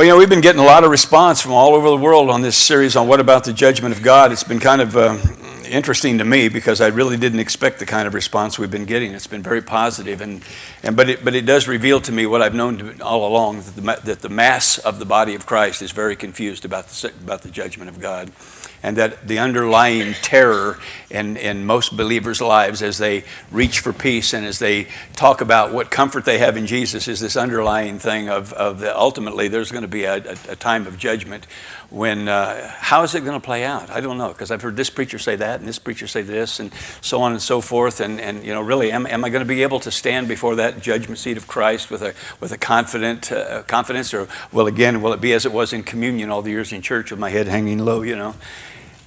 Well, we've been getting a lot of response from all over the world on this series on what about the judgment of God. It's been kind of interesting to me because I really didn't expect the kind of response we've been getting. It's been very positive, but it does reveal to me what I've known all along, that the mass of the body of Christ is very confused about the judgment of God. And that the underlying terror in most believers' lives as they reach for peace and as they talk about what comfort they have in Jesus is this underlying thing of ultimately there's going to be a time of judgment when, how is it going to play out? I don't know, because I've heard this preacher say that and this preacher say this and so on and so forth. And really, am I going to be able to stand before that judgment seat of Christ with a confidence? Or, will it be as it was in communion all the years in church with my head hanging low,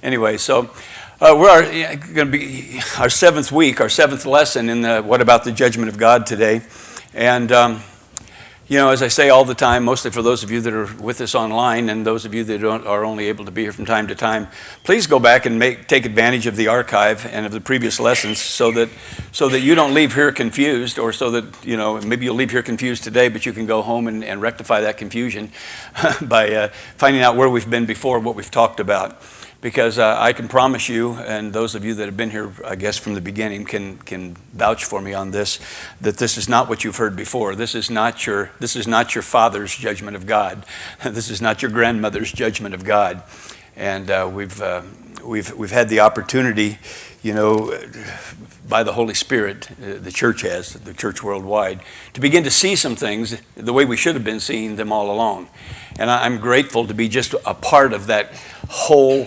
Anyway, so we're going to be our seventh lesson in the What About the Judgment of God today. And, as I say all the time, mostly for those of you that are with us online and those of you that are only able to be here from time to time, please go back and take advantage of the archive and of the previous lessons so that you don't leave here confused, or so that, maybe you'll leave here confused today, but you can go home and rectify that confusion by finding out where we've been before, what we've talked about. Because I can promise you, and those of you that have been here, I guess, from the beginning can vouch for me on this, that this is not what you've heard before. This is not your father's judgment of God. This is not your grandmother's judgment of God. And we've had the opportunity, by the Holy Spirit, the church worldwide, to begin to see some things the way we should have been seeing them all along. And I'm grateful to be just a part of that whole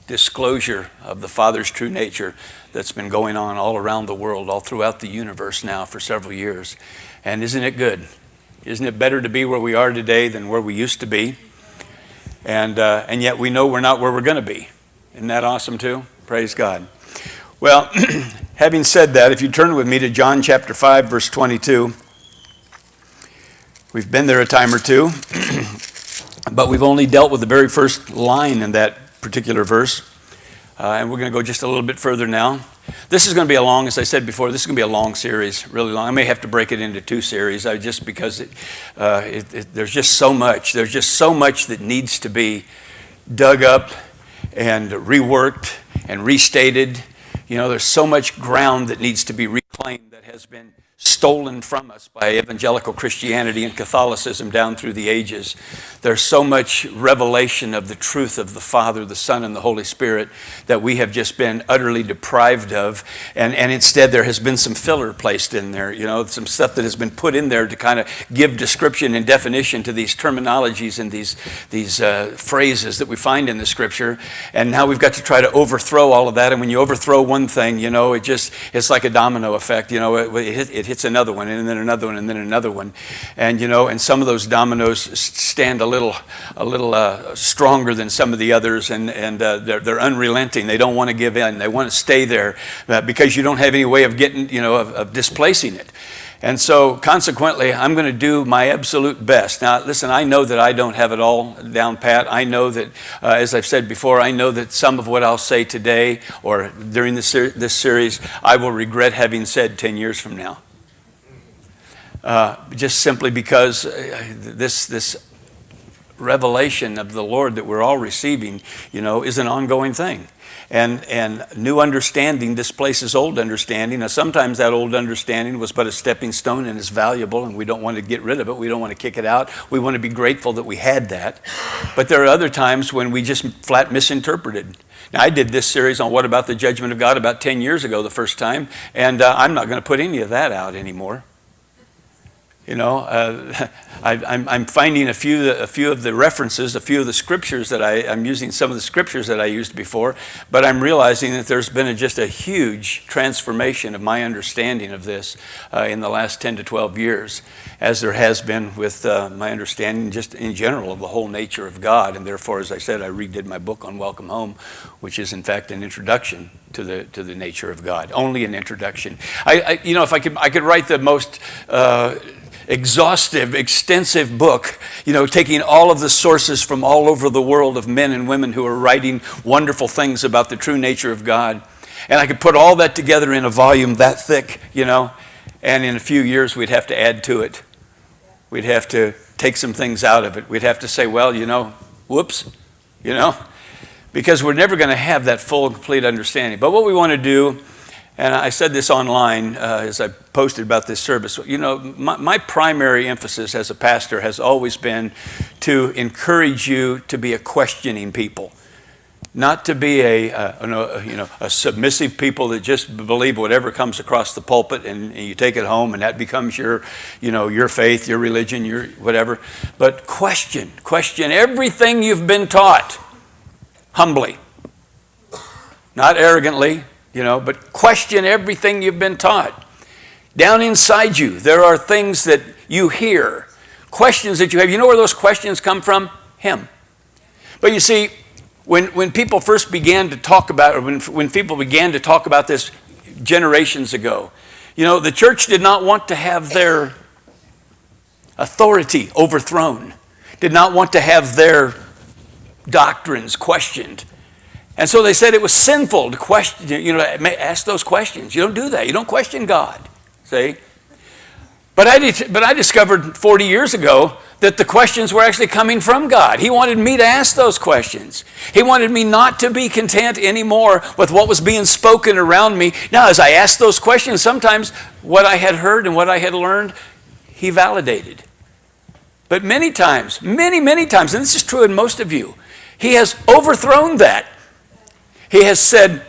disclosure of the Father's true nature that's been going on all around the world, all throughout the universe now for several years. And isn't it good? Isn't it better to be where we are today than where we used to be? And yet we know we're not where we're going to be. Isn't that awesome too? Praise God. Well, having said that, if you turn with me to John chapter 5, verse 22, we've been there a time or two, but we've only dealt with the very first line in that particular verse, and we're going to go just a little bit further now. This is going to be as I said before, this is going to be a long series, really long. I may have to break it into two series, just because there's just so much. There's just so much that needs to be dug up and reworked and restated. There's so much ground that needs to be reclaimed that has been stolen from us by evangelical Christianity and Catholicism down through the ages. There's so much revelation of the truth of the Father, the Son, and the Holy Spirit that we have just been utterly deprived of. And instead there has been some filler placed in there, some stuff that has been put in there to kind of give description and definition to these terminologies and these phrases that we find in the Scripture. And now we've got to try to overthrow all of that. And when you overthrow one thing, it's like a domino effect. It hits another one, and then another one, and then another one, and some of those dominoes stand a little stronger than some of the others, and they're unrelenting. They don't want to give in. They want to stay there because you don't have any way of getting, of displacing it. And so, consequently, I'm going to do my absolute best. Now, listen, I know that I don't have it all down pat. I know that, as I've said before, I know that some of what I'll say today or during this series, I will regret having said 10 years from now. Just simply because this revelation of the Lord that we're all receiving, is an ongoing thing. And new understanding displaces old understanding. Now, sometimes that old understanding was but a stepping stone and is valuable, and we don't want to get rid of it. We don't want to kick it out. We want to be grateful that we had that. But there are other times when we just flat misinterpreted. Now, I did this series on What About the Judgment of God about 10 years ago the first time, and I'm not going to put any of that out anymore. I'm finding a few of the references, a few of the scriptures that I'm using some of the scriptures that I used before, but I'm realizing that there's been just a huge transformation of my understanding of this in the last 10 to 12 years, as there has been with my understanding just in general of the whole nature of God. And therefore, as I said, I redid my book on Welcome Home, which is in fact an introduction to the nature of God, only an introduction. If I could write the most exhaustive, extensive book, taking all of the sources from all over the world of men and women who are writing wonderful things about the true nature of God. And I could put all that together in a volume that thick, and in a few years we'd have to add to it. We'd have to take some things out of it. We'd have to say, well, whoops, because we're never going to have that full, complete understanding. But what we want to do, and I said this online as I posted about this service, my primary emphasis as a pastor has always been to encourage you to be a questioning people. Not to be a submissive people that just believe whatever comes across the pulpit and you take it home and that becomes your faith, your religion, your whatever. But question everything you've been taught humbly, not arrogantly, but question everything you've been taught. Down inside you, there are things that you hear, questions that you have. You know where those questions come from? Him. But you see, when people first began to talk about, or when people began to talk about this generations ago, the church did not want to have their authority overthrown, did not want to have their doctrines questioned. And so they said it was sinful to question, ask those questions. You don't do that. You don't question God, see? But I discovered 40 years ago that the questions were actually coming from God. He wanted me to ask those questions. He wanted me not to be content anymore with what was being spoken around me. Now, as I asked those questions, sometimes what I had heard and what I had learned, he validated. But many times, many times, and this is true in most of you, he has overthrown that. He has said,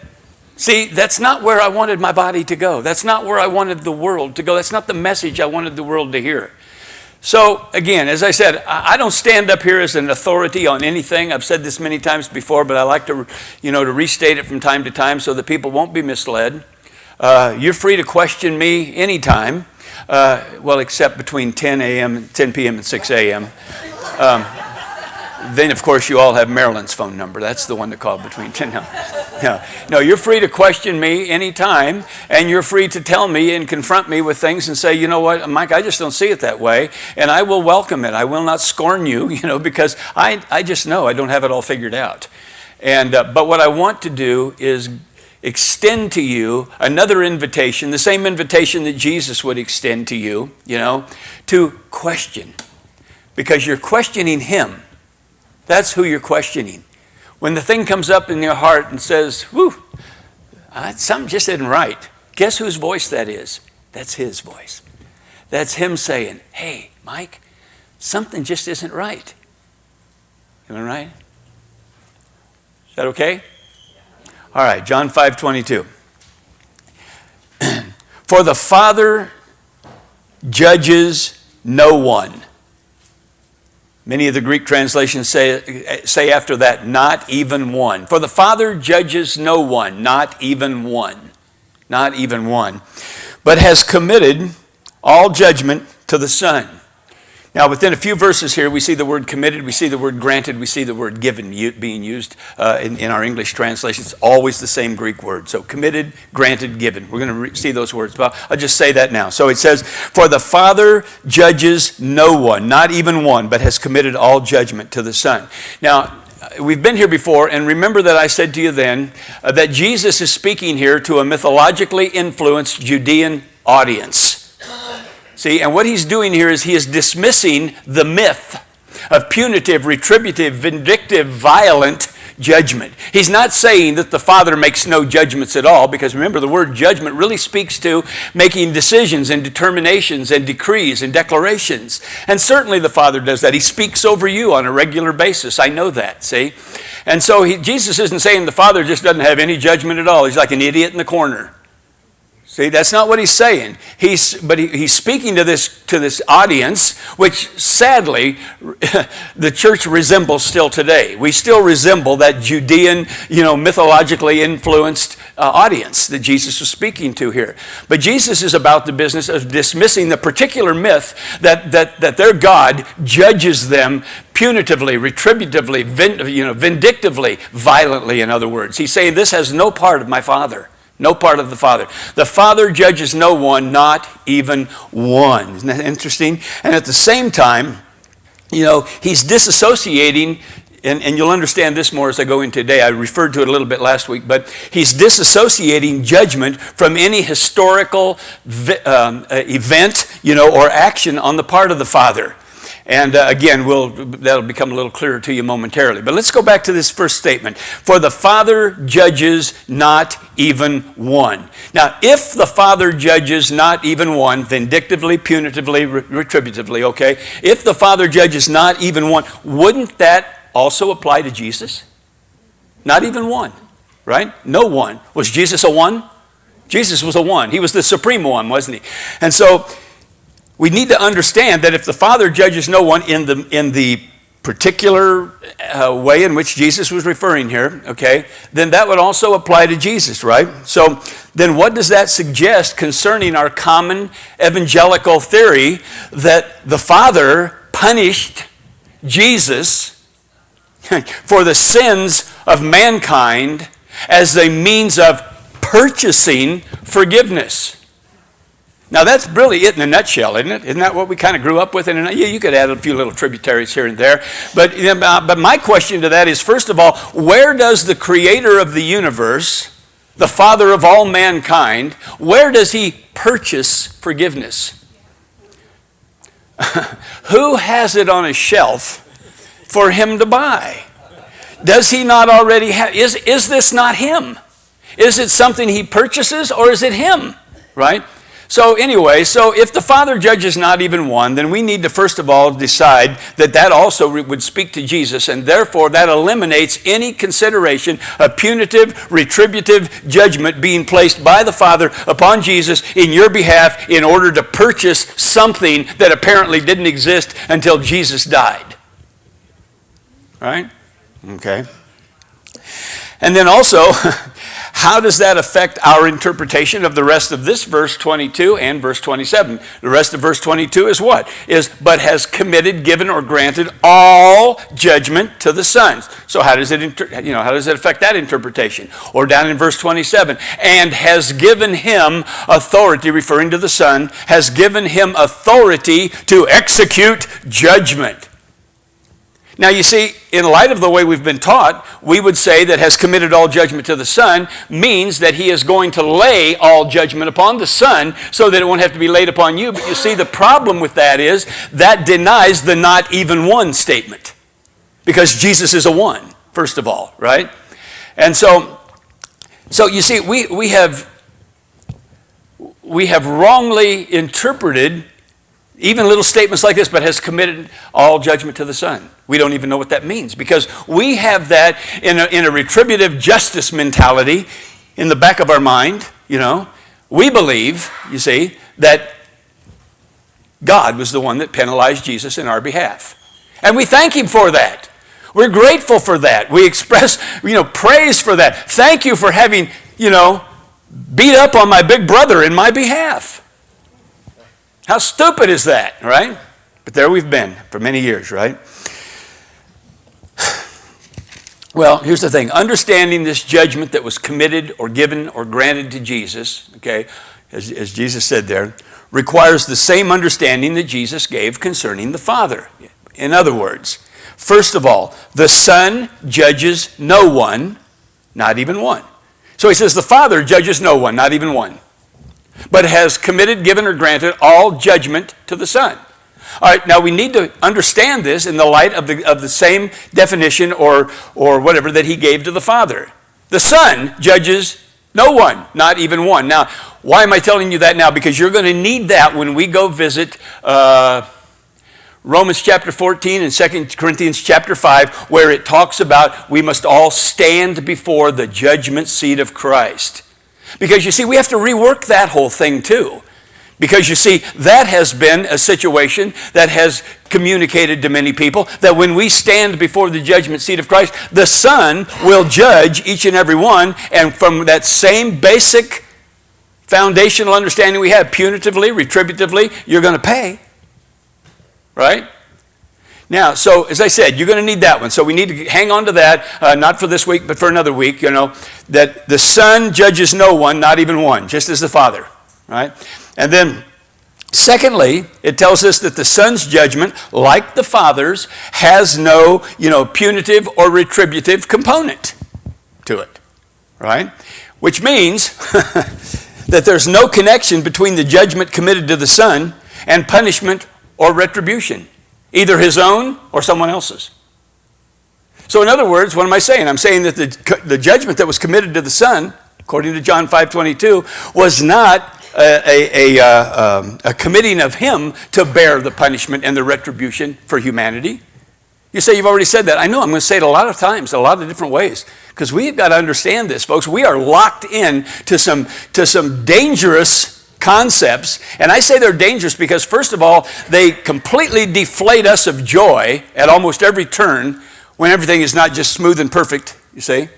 see, that's not where I wanted my body to go. That's not where I wanted the world to go. That's not the message I wanted the world to hear. So again, as I said, I don't stand up here as an authority on anything. I've said this many times before, but I like to restate it from time to time so that people won't be misled. You're free to question me anytime, except between 10 p.m. and 6 a.m. Then, of course, you all have Marilyn's phone number. That's the one to call between 10 and No, you're free to question me anytime, and you're free to tell me and confront me with things and say, you know what, Mike, I just don't see it that way, and I will welcome it. I will not scorn you, because I just know I don't have it all figured out. And but what I want to do is extend to you another invitation, the same invitation that Jesus would extend to you, to question, because you're questioning him. That's who you're questioning. When the thing comes up in your heart and says, whew, something just isn't right, guess whose voice that is? That's his voice. That's him saying, hey, Mike, something just isn't right. Am I right? Is that okay? All right, John 5:22. For the Father judges no one. Many of the Greek translations say after that, not even one. For the Father judges no one, not even one. Not even one. But has committed all judgment to the Son. Now, within a few verses here, we see the word committed, we see the word granted, we see the word given being used in our English translations. It's always the same Greek word. So committed, granted, given. We're going to see those words. But I'll just say that now. So it says, for the Father judges no one, not even one, but has committed all judgment to the Son. Now, we've been here before, and remember that I said to you then that Jesus is speaking here to a mythologically influenced Judean audience. See, and what he's doing here is he is dismissing the myth of punitive, retributive, vindictive, violent judgment. He's not saying that the Father makes no judgments at all, because remember, the word judgment really speaks to making decisions and determinations and decrees and declarations. And certainly the Father does that. He speaks over you on a regular basis. I know that, see? And so Jesus isn't saying the Father just doesn't have any judgment at all. He's like an idiot in the corner. See, that's not what he's saying. He's speaking to this audience, which sadly the church resembles still today. We still resemble that Judean, mythologically influenced audience that Jesus was speaking to here. But Jesus is about the business of dismissing the particular myth that their God judges them punitively, retributively, vindictively, violently, in other words. He's saying this has no part of my Father. No part of the Father. The Father judges no one, not even one. Isn't that interesting? And at the same time, he's disassociating, and you'll understand this more as I go in today. I referred to it a little bit last week, but he's disassociating judgment from any historical event, or action on the part of the Father. And again, that'll become a little clearer to you momentarily. But let's go back to this first statement. For the Father judges not even one. Now, if the Father judges not even one, vindictively, punitively, retributively, okay? If the Father judges not even one, wouldn't that also apply to Jesus? Not even one, right? No one. Was Jesus a one? Jesus was a one. He was the supreme one, wasn't he? And so we need to understand that if the Father judges no one in the particular way in which Jesus was referring here, okay, then that would also apply to Jesus, right? So then what does that suggest concerning our common evangelical theory that the Father punished Jesus for the sins of mankind as a means of purchasing forgiveness? Now that's really it in a nutshell, isn't it? Isn't that what we kind of grew up with? And you could add a few little tributaries here and there. But my question to that is, first of all, where does the creator of the universe, the Father of all mankind, where does he purchase forgiveness? Who has it on a shelf for him to buy? Does he not already have? Is this not him? Is it something he purchases, or is it him? Right? So anyway, so if the Father judges not even one, then we need to first of all decide that also would speak to Jesus, and therefore that eliminates any consideration of punitive, retributive judgment being placed by the Father upon Jesus in your behalf in order to purchase something that apparently didn't exist until Jesus died. Right? Okay. And then also, how does that affect our interpretation of the rest of this verse 22 and verse 27? The rest of verse 22 is what? But has committed, given, or granted all judgment to the Son. So how does it affect that interpretation? Or down in verse 27, and has given him authority, referring to the Son, has given him authority to execute judgment. Now you see, in light of the way we've been taught, we would say that has committed all judgment to the Son means that he is going to lay all judgment upon the Son so that it won't have to be laid upon you. But you see, the problem with that is that denies the not even one statement. Because Jesus is a one, first of all, right? And so you see, we have wrongly interpreted even little statements like this, but has committed all judgment to the Son. We don't even know what that means, because we have that in a retributive justice mentality in the back of our mind. We believe, you see, that God was the one that penalized Jesus in our behalf. And we thank him for that. We're grateful for that. We express, praise for that. Thank you for having, beat up on my big brother in my behalf. How stupid is that, right? But there we've been for many years, right? Well, here's the thing. Understanding this judgment that was committed or given or granted to Jesus, okay, as Jesus said there, requires the same understanding that Jesus gave concerning the Father. In other words, first of all, the Son judges no one, not even one. So he says the Father judges no one, not even one, but has committed, given, or granted all judgment to the Son. All right, now we need to understand this in the light of the same definition or whatever that he gave to the Father. The Son judges no one, not even one. Now, why am I telling you that now? Because you're going to need that when we go visit Romans chapter 14 and 2 Corinthians chapter 5, where it talks about we must all stand before the judgment seat of Christ. Because you see, we have to rework that whole thing too. Because you see, that has been a situation that has communicated to many people that when we stand before the judgment seat of Christ, the Son will judge each and every one, and from that same basic foundational understanding we have, punitively, retributively, you're going to pay. Right? Now, so as I said, you're going to need that one. So we need to hang on to that, not for this week, but for another week, that the Son judges no one, not even one, just as the Father. Right? And then, secondly, it tells us that the Son's judgment, like the Father's, has no, punitive or retributive component to it. Right? Which means that there's no connection between the judgment committed to the Son and punishment or retribution either his own or someone else's. So in other words, what am I saying? I'm saying that the judgment that was committed to the Son, according to John 5:22, was not a committing of him to bear the punishment and the retribution for humanity. You say, you've already said that. I know, I'm going to say it a lot of times, a lot of different ways, because we've got to understand this, folks. We are locked in to some dangerous concepts, and I say they're dangerous because, first of all, they completely deflate us of joy at almost every turn when everything is not just smooth and perfect, you see.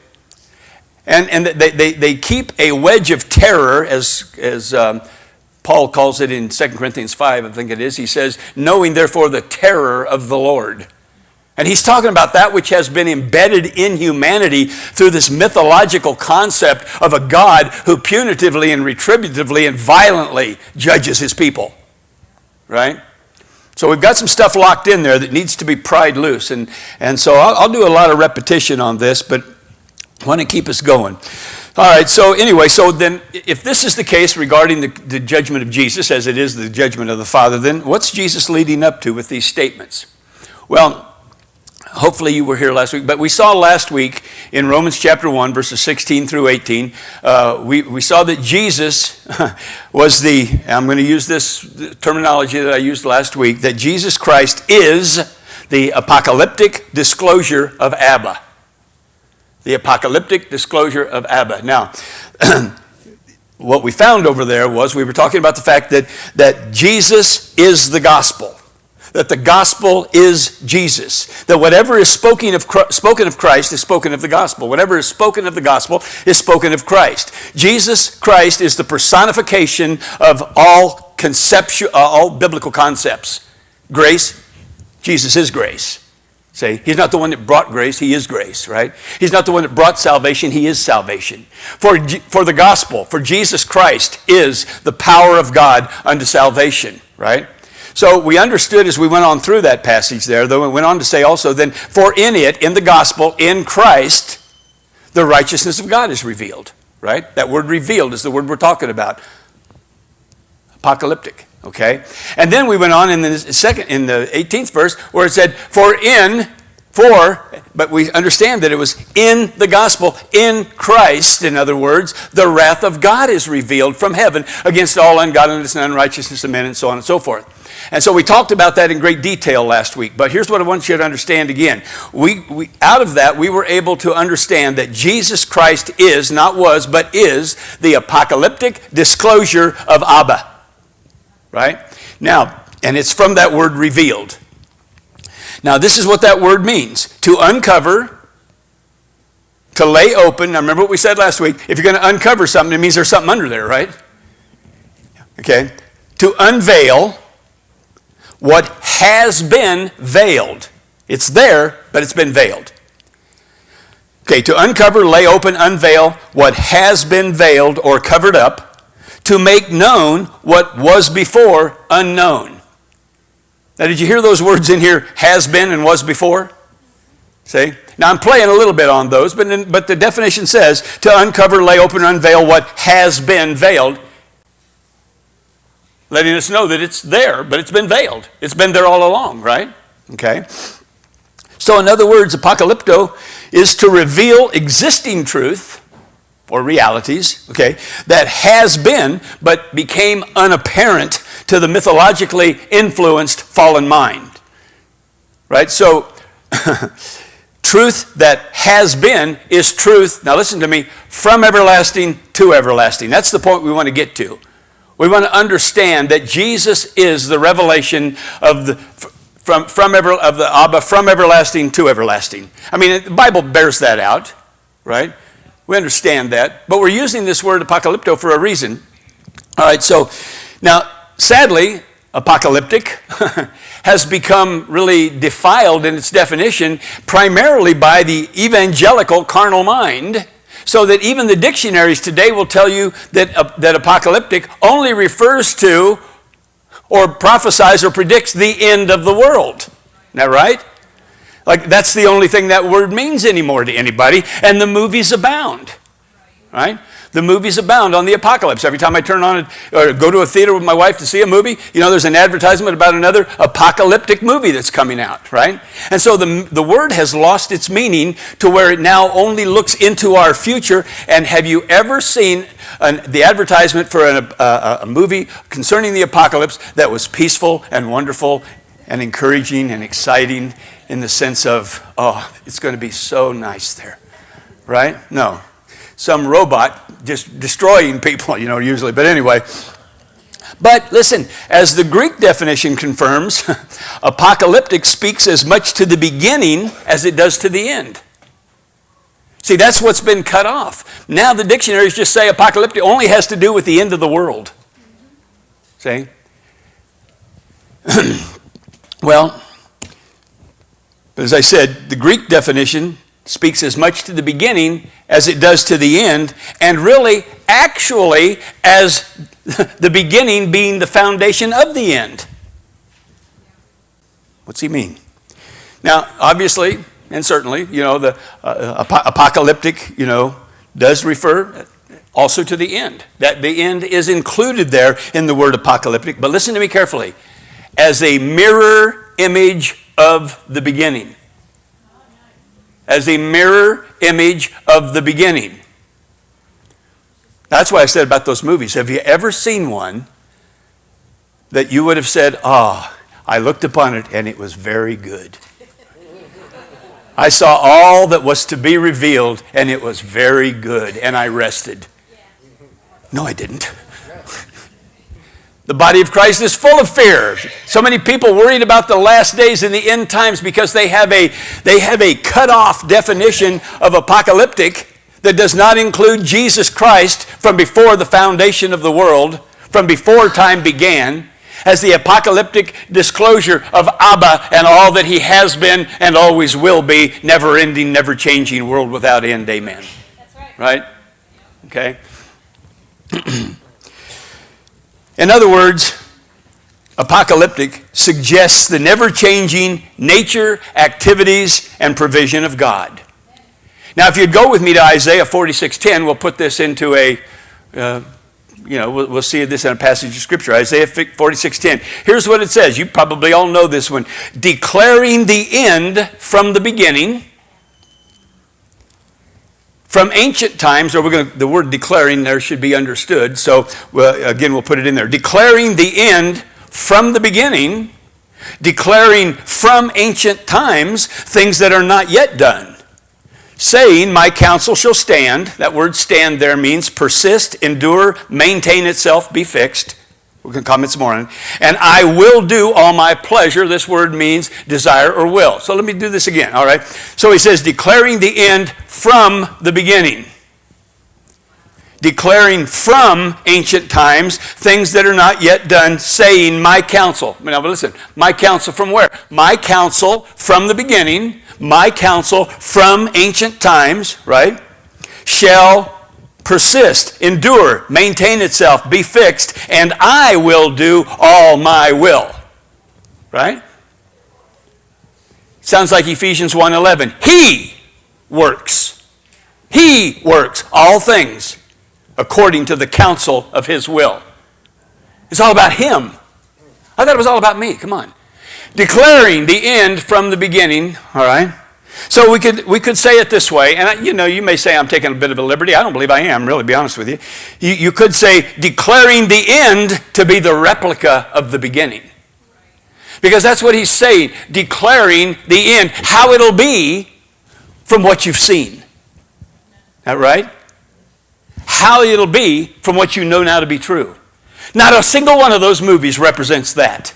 And they keep a wedge of terror, as Paul calls it in 2 Corinthians 5, I think it is. He says, knowing therefore the terror of the Lord. And he's talking about that which has been embedded in humanity through this mythological concept of a God who punitively and retributively and violently judges his people, right? So we've got some stuff locked in there that needs to be pried loose. And so I'll do a lot of repetition on this, but I want to keep us going. All right, so anyway, so then if this is the case regarding the judgment of Jesus, as it is the judgment of the Father, then what's Jesus leading up to with these statements? Well, hopefully you were here last week, but we saw last week in Romans chapter 1, verses 16 through 18, we saw that Jesus was I'm going to use this terminology that I used last week, that Jesus Christ is the apocalyptic disclosure of Abba. The apocalyptic disclosure of Abba. Now, what we found over there was we were talking about the fact that Jesus is the gospel. That the gospel is Jesus. That whatever is spoken of Christ is spoken of the gospel. Whatever is spoken of the gospel is spoken of Christ. Jesus Christ is the personification of all biblical concepts. Grace, Jesus is grace. Say, he's not the one that brought grace, he is grace, right? He's not the one that brought salvation, he is salvation. For the gospel, for Jesus Christ is the power of God unto salvation, right? So we understood as we went on through that passage there, though it went on to say also then, for in it, in the gospel, in Christ, the righteousness of God is revealed, right? That word revealed is the word we're talking about. Apocalyptic. Okay, and then we went on in the 18th verse where it said, but we understand that it was in the gospel, in Christ, in other words, the wrath of God is revealed from heaven against all ungodliness and unrighteousness of men, and so on and so forth. And so we talked about that in great detail last week, but here's what I want you to understand again. We out of that, we were able to understand that Jesus Christ is, not was, but is the apocalyptic disclosure of Abba. Right? Now, and it's from that word revealed. Now, this is what that word means. To uncover, to lay open. Now, remember what we said last week. If you're going to uncover something, it means there's something under there, right? Okay. To unveil what has been veiled. It's there, but it's been veiled. Okay, to uncover, lay open, unveil what has been veiled or covered up. To make known what was before unknown. Now, did you hear those words in here, has been and was before? See? Now, I'm playing a little bit on those, but the definition says to uncover, lay open, unveil what has been veiled, letting us know that it's there, but it's been veiled. It's been there all along, right? Okay. So, in other words, apocalypto is to reveal existing truth, or realities, okay, that has been, but became unapparent to the mythologically influenced fallen mind. Right? So, truth that has been is truth, now listen to me, from everlasting to everlasting. That's the point we want to get to. We want to understand that Jesus is the revelation of the Abba from everlasting to everlasting. I mean, the Bible bears that out, right? We understand that, but we're using this word apocalypto for a reason. All right, so now, sadly, apocalyptic has become really defiled in its definition primarily by the evangelical carnal mind, so that even the dictionaries today will tell you that apocalyptic only refers to or prophesies or predicts the end of the world. Isn't that right? Like, that's the only thing that word means anymore to anybody, and the movies abound. right? The movies abound on the apocalypse. Every time I turn on it or go to a theater with my wife to see a movie, there's an advertisement about another apocalyptic movie that's coming out, right? And so the word has lost its meaning to where it now only looks into our future. And have you ever seen the advertisement for a movie concerning the apocalypse that was peaceful and wonderful and encouraging and exciting in the sense of, oh, it's going to be so nice there, right? No. Some robot just destroying people, usually. But anyway. But listen, as the Greek definition confirms, apocalyptic speaks as much to the beginning as it does to the end. See, that's what's been cut off. Now the dictionaries just say apocalyptic only has to do with the end of the world. See? Well, as I said, the Greek definition speaks as much to the beginning as it does to the end, and really, actually, as the beginning being the foundation of the end. What's he mean? Now, obviously, and certainly, the apocalyptic, does refer also to the end. That the end is included there in the word apocalyptic, but listen to me carefully. As a mirror image of the beginning. As a mirror image of the beginning. That's why I said about those movies. Have you ever seen one that you would have said, I looked upon it and it was very good. I saw all that was to be revealed and it was very good and I rested. No, I didn't. The body of Christ is full of fear. So many people worried about the last days and the end times because they have a cut-off definition of apocalyptic that does not include Jesus Christ from before the foundation of the world, from before time began, as the apocalyptic disclosure of Abba and all that he has been and always will be, never-ending, never-changing world without end. Amen. That's right. Right? Okay. In other words, apocalyptic suggests the never-changing nature, activities, and provision of God. Now, if you'd go with me to Isaiah 46:10, we'll put this into we'll see this in a passage of Scripture. Isaiah 46:10. Here's what it says. You probably all know this one. Declaring the end from the beginning. From ancient times, the word declaring there should be understood. So again, we'll put it in there. Declaring the end from the beginning, declaring from ancient times things that are not yet done. Saying, my counsel shall stand. That word stand there means persist, endure, maintain itself, be fixed. We're going to comment some more on it. And I will do all my pleasure. This word means desire or will. So let me do this again, all right? So he says, declaring the end from the beginning. Declaring from ancient times things that are not yet done, saying, my counsel. Now, but listen, my counsel from where? My counsel from the beginning, my counsel from ancient times, right? Shall persist, endure, maintain itself, be fixed, and I will do all my will. Right? Sounds like Ephesians 1:11. He works. He works all things according to the counsel of his will. It's all about him. I thought it was all about me. Come on. Declaring the end from the beginning, all right? So we could say it this way, and you may say I'm taking a bit of a liberty. I don't believe I am, really, to be honest with you. You could say declaring the end to be the replica of the beginning. Because that's what he's saying, declaring the end, how it'll be from what you've seen. Is that right? How it'll be from what you know now to be true. Not a single one of those movies represents that.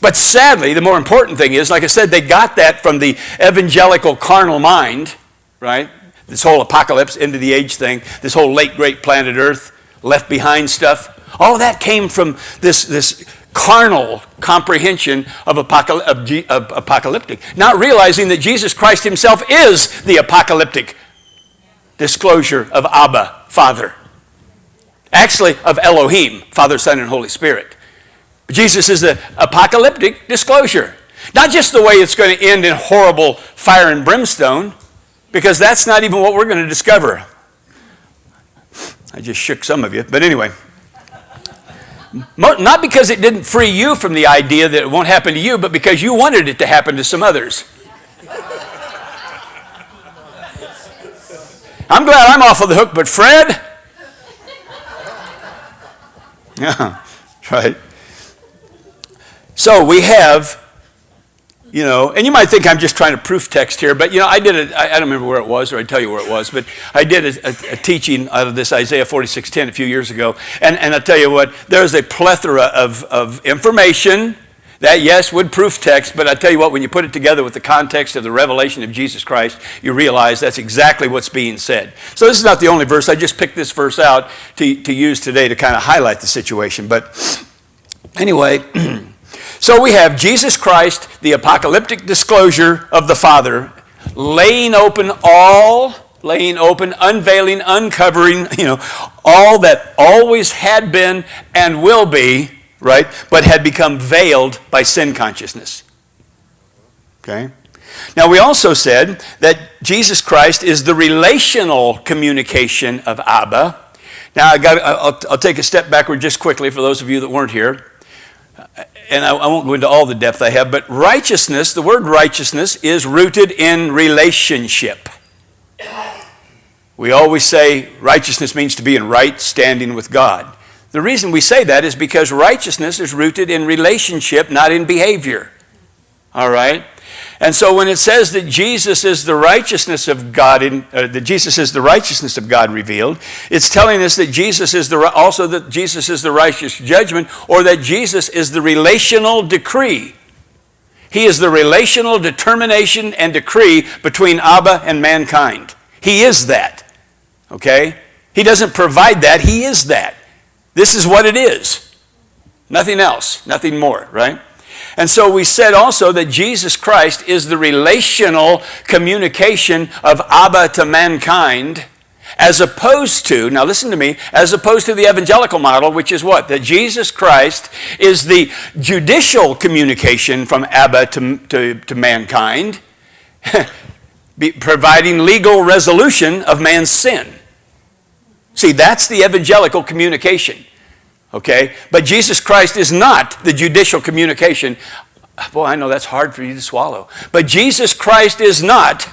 But sadly, the more important thing is, like I said, they got that from the evangelical carnal mind, right? This whole apocalypse, end of the age thing, this whole late great planet Earth, left behind stuff. All of that came from this carnal comprehension of apocalyptic, not realizing that Jesus Christ himself is the apocalyptic disclosure of Abba, Father. Actually, of Elohim, Father, Son, and Holy Spirit. Jesus is the apocalyptic disclosure. Not just the way it's going to end in horrible fire and brimstone, because that's not even what we're going to discover. I just shook some of you. But anyway, not because it didn't free you from the idea that it won't happen to you, but because you wanted it to happen to some others. I'm glad I'm off of the hook, but Fred? Yeah, right. So we have, and you might think I'm just trying to proof text here, but I did it. I don't remember where it was, or I'd tell you where it was, but I did a teaching out of this Isaiah 46:10 a few years ago, and I'll tell you what, there's a plethora of information that, yes, would proof text, but I tell you what, when you put it together with the context of the revelation of Jesus Christ, you realize that's exactly what's being said. So this is not the only verse. I just picked this verse out to use today to kind of highlight the situation. But anyway, so we have Jesus Christ, the apocalyptic disclosure of the Father, laying open, unveiling, uncovering, all that always had been and will be, right, but had become veiled by sin consciousness. Okay? Now, we also said that Jesus Christ is the relational communication of Abba. Now, I'll take a step backward just quickly for those of you that weren't here. And I won't go into all the depth I have, but righteousness, the word righteousness, is rooted in relationship. We always say righteousness means to be in right standing with God. The reason we say that is because righteousness is rooted in relationship, not in behavior. All right? And so when it says that Jesus is the righteousness of God, that Jesus is the righteousness of God revealed, it's telling us that Jesus is the righteous judgment, or that Jesus is the relational decree. He is the relational determination and decree between Abba and mankind. He is that. Okay? He doesn't provide that. He is that. This is what it is. Nothing else, nothing more, right? And so we said also that Jesus Christ is the relational communication of Abba to mankind, as opposed to, now listen to me, as opposed to the evangelical model, which is what? That Jesus Christ is the judicial communication from Abba to mankind, providing legal resolution of man's sin. See, that's the evangelical communication, okay? But Jesus Christ is not the judicial communication. Boy, I know that's hard for you to swallow. But Jesus Christ is not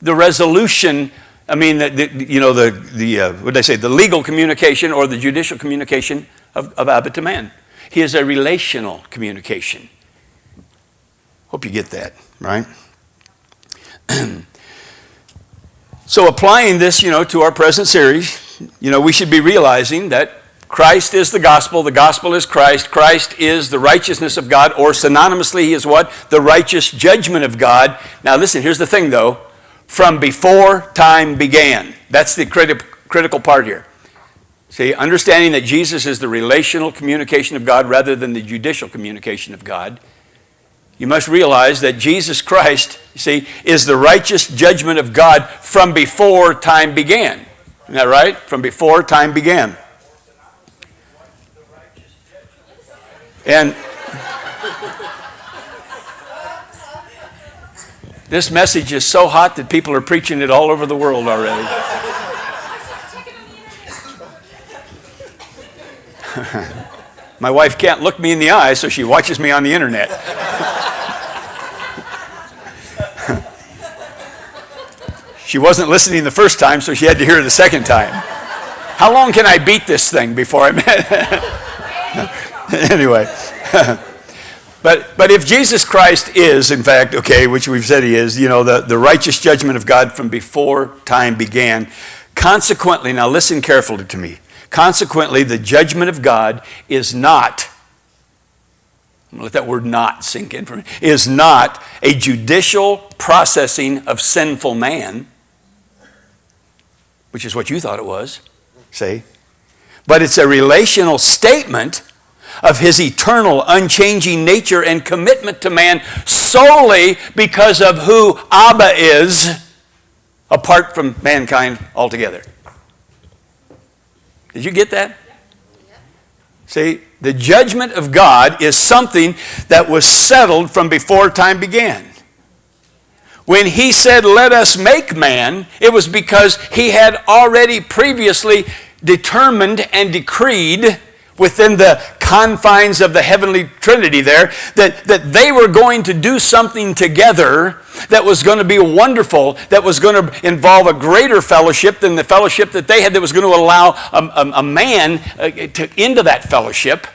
the resolution, what did I say, the legal communication or the judicial communication of Abba to man. He is a relational communication. Hope you get that, right? So applying this, to our present series, we should be realizing that Christ is the gospel is Christ, Christ is the righteousness of God, or synonymously, he is what? The righteous judgment of God. Now listen, here's the thing though, from before time began. That's the critical part here. See, understanding that Jesus is the relational communication of God rather than the judicial communication of God, you must realize that Jesus Christ, is the righteous judgment of God from before time began. Isn't that right? From before time began. And this message is so hot that people are preaching it all over the world already. My wife can't look me in the eye, so she watches me on the internet. She wasn't listening the first time, so she had to hear it the second time. How long can I beat this thing before I Anyway. But if Jesus Christ is, in fact, which we've said he is, the righteous judgment of God from before time began, consequently, now listen carefully to me, consequently, the judgment of God is not, I'm going to let that word not sink in for me, is not a judicial processing of sinful man, which is what you thought it was, see? But it's a relational statement of his eternal, unchanging nature and commitment to man solely because of who Abba is, apart from mankind altogether. Did you get that? See, the judgment of God is something that was settled from before time began. When he said, let us make man, it was because he had already previously determined and decreed within the confines of the heavenly Trinity there, that they were going to do something together that was going to be wonderful, that was going to involve a greater fellowship than the fellowship that they had, that was going to allow a man into that fellowship,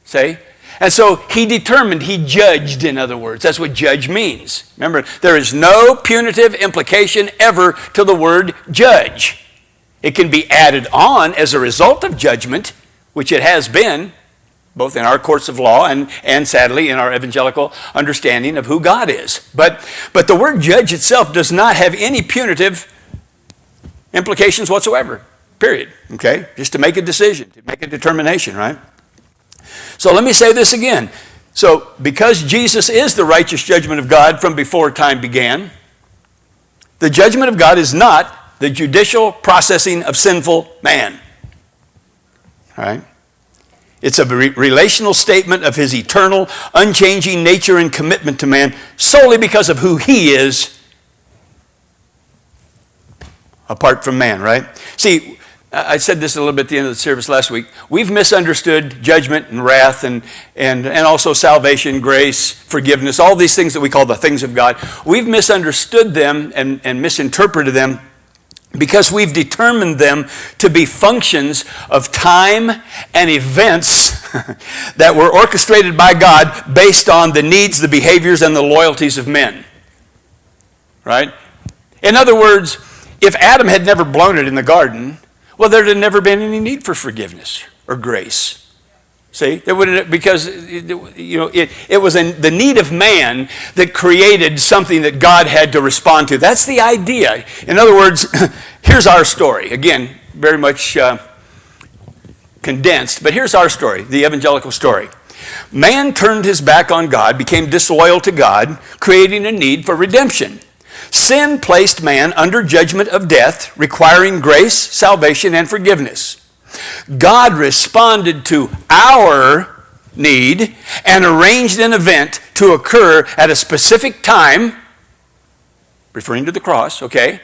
say. And so he determined, he judged, in other words. That's what judge means. Remember, there is no punitive implication ever to the word judge. It can be added on as a result of judgment, which it has been, both in our courts of law and sadly in our evangelical understanding of who God is. But the word judge itself does not have any punitive implications whatsoever, period, okay? Just to make a decision, to make a determination, right? So let me say this again. So because Jesus is the righteous judgment of God from before time began, the judgment of God is not the judicial processing of sinful man. All right? It's a relational statement of his eternal, unchanging nature and commitment to man solely because of who he is apart from man, right? See, I said this a little bit at the end of the service last week. We've misunderstood judgment and wrath and also salvation, grace, forgiveness, all these things that we call the things of God. We've misunderstood them and misinterpreted them because we've determined them to be functions of time and events that were orchestrated by God based on the needs, the behaviors, and the loyalties of men. Right? In other words, if Adam had never blown it in the garden, well, there'd have never been any need for forgiveness or grace. See, there wouldn't, because it was the need of man that created something that God had to respond to. That's the idea. In other words, here's our story. Again, very much condensed, but here's our story, the evangelical story. Man turned his back on God, became disloyal to God, creating a need for redemption. Sin placed man under judgment of death, requiring grace, salvation, and forgiveness. God responded to our need and arranged an event to occur at a specific time, referring to the cross, okay?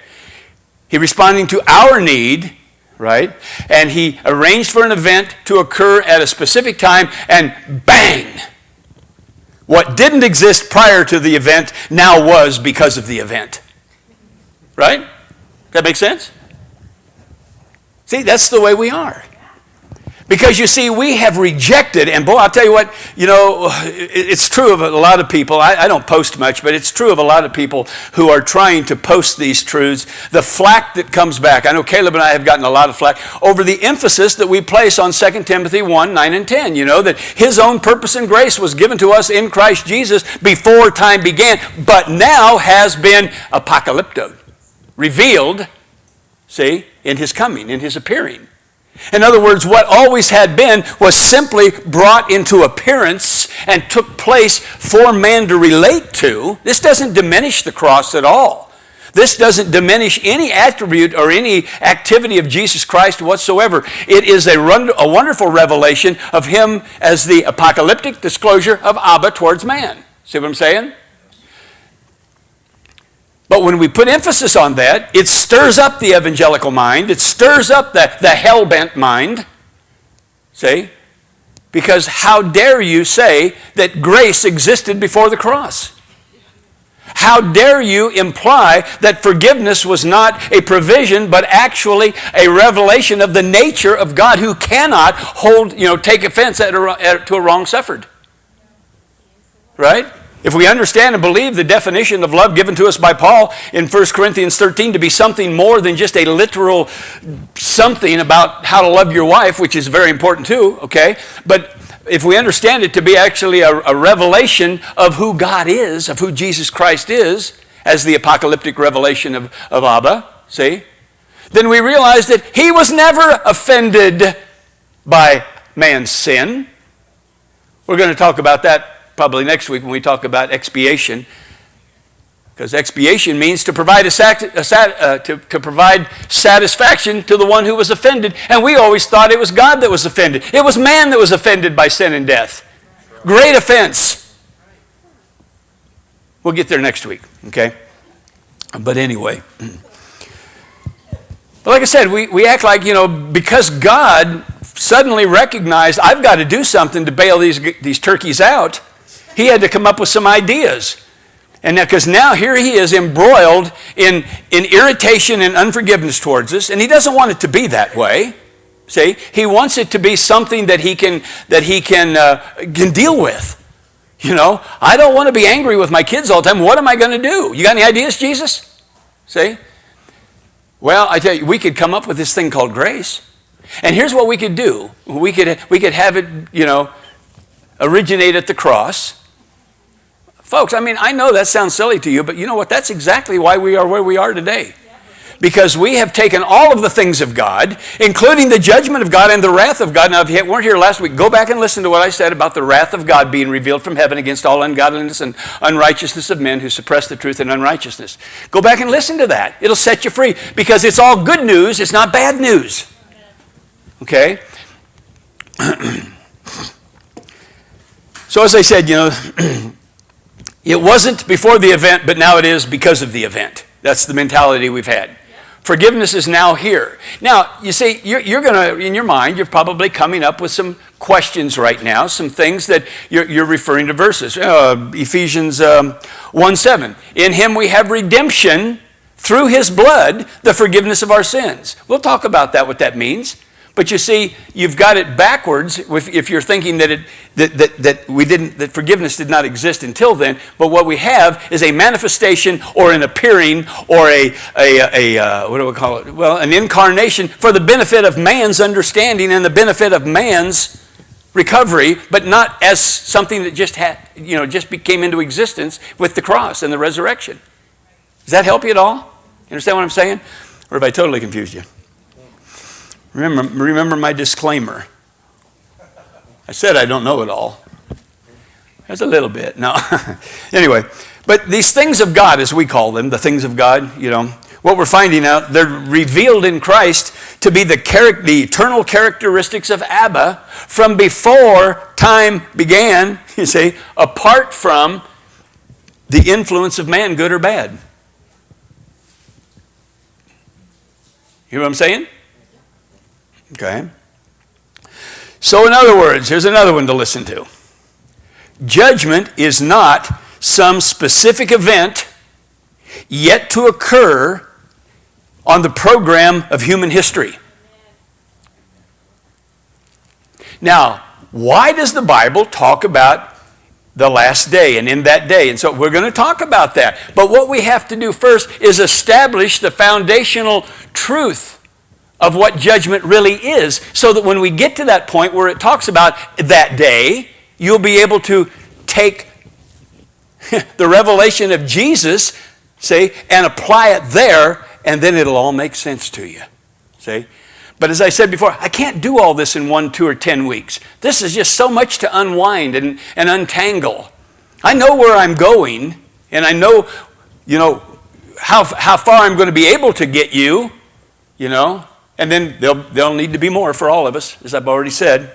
He responding to our need, right? And he arranged for an event to occur at a specific time, and bang! What didn't exist prior to the event now was because of the event. Right? Does that make sense? See, that's the way we are. Because you see, we have rejected, and boy, I'll tell you what, it's true of a lot of people. I don't post much, but it's true of a lot of people who are trying to post these truths. The flack that comes back, I know Caleb and I have gotten a lot of flack over the emphasis that we place on 2 Timothy 1, 9 and 10. That his own purpose and grace was given to us in Christ Jesus before time began, but now has been apocalyptoed, revealed, see, in his coming, in his appearing. In other words, what always had been was simply brought into appearance and took place for man to relate to. This doesn't diminish the cross at all. This doesn't diminish any attribute or any activity of Jesus Christ whatsoever. It is a wonderful revelation of him as the apocalyptic disclosure of Abba towards man. See what I'm saying? But when we put emphasis on that, it stirs up the evangelical mind. It stirs up the hell-bent mind. See? Because how dare you say that grace existed before the cross? How dare you imply that forgiveness was not a provision, but actually a revelation of the nature of God who cannot take offense to a wrong suffered? Right? If we understand and believe the definition of love given to us by Paul in 1 Corinthians 13 to be something more than just a literal something about how to love your wife, which is very important too, okay? But if we understand it to be actually a revelation of who God is, of who Jesus Christ is, as the apocalyptic revelation of Abba, see? Then we realize that he was never offended by man's sin. We're going to talk about that probably next week when we talk about expiation, because expiation means to provide to provide satisfaction to the one who was offended, and we always thought it was God that was offended. It was man that was offended by sin and death. Great offense. We'll get there next week, okay? But anyway, But like I said, we act like, because God suddenly recognized I've got to do something to bail these turkeys out, he had to come up with some ideas. And because now here he is embroiled in irritation and unforgiveness towards us, and he doesn't want it to be that way. See, he wants it to be something that he can deal with. I don't want to be angry with my kids all the time. What am I going to do? You got any ideas, Jesus? See? Well, I tell you, we could come up with this thing called grace. And here's what we could do. We could have it, originate at the cross. Folks, I know that sounds silly to you, but you know what? That's exactly why we are where we are today. Because we have taken all of the things of God, including the judgment of God and the wrath of God. Now, if you weren't here last week, go back and listen to what I said about the wrath of God being revealed from heaven against all ungodliness and unrighteousness of men who suppress the truth in unrighteousness. Go back and listen to that. It'll set you free, because it's all good news. It's not bad news. Okay? So as I said, it wasn't before the event, but now it is because of the event. That's the mentality we've had. Forgiveness is now here. Now, you see, you're going to, in your mind, you're probably coming up with some questions right now, some things that you're referring to verses. Ephesians 1:7. In him we have redemption through his blood, the forgiveness of our sins. We'll talk about that, what that means. But you see, you've got it backwards if you're thinking that forgiveness did not exist until then. But what we have is a manifestation or an appearing or what do we call it? Well, an incarnation for the benefit of man's understanding and the benefit of man's recovery, but not as something that just came into existence with the cross and the resurrection. Does that help you at all? You understand what I'm saying? Or have I totally confused you? Remember my disclaimer. I said I don't know it all. There's a little bit. No. Anyway, but these things of God, as we call them, the things of God, what we're finding out, they're revealed in Christ to be the eternal characteristics of Abba from before time began, you see, apart from the influence of man, good or bad. You know what I'm saying? Okay. So in other words, here's another one to listen to. Judgment is not some specific event yet to occur on the program of human history. Now, why does the Bible talk about the last day and in that day? And so we're going to talk about that. But what we have to do first is establish the foundational truth of what judgment really is, so that when we get to that point where it talks about that day, you'll be able to take the revelation of Jesus, and apply it there, and then it'll all make sense to you. See? But as I said before, I can't do all this in 1, 2, or 10 weeks. This is just so much to unwind and untangle. I know where I'm going, and I know, how far I'm going to be able to get you, And then there'll need to be more for all of us, as I've already said.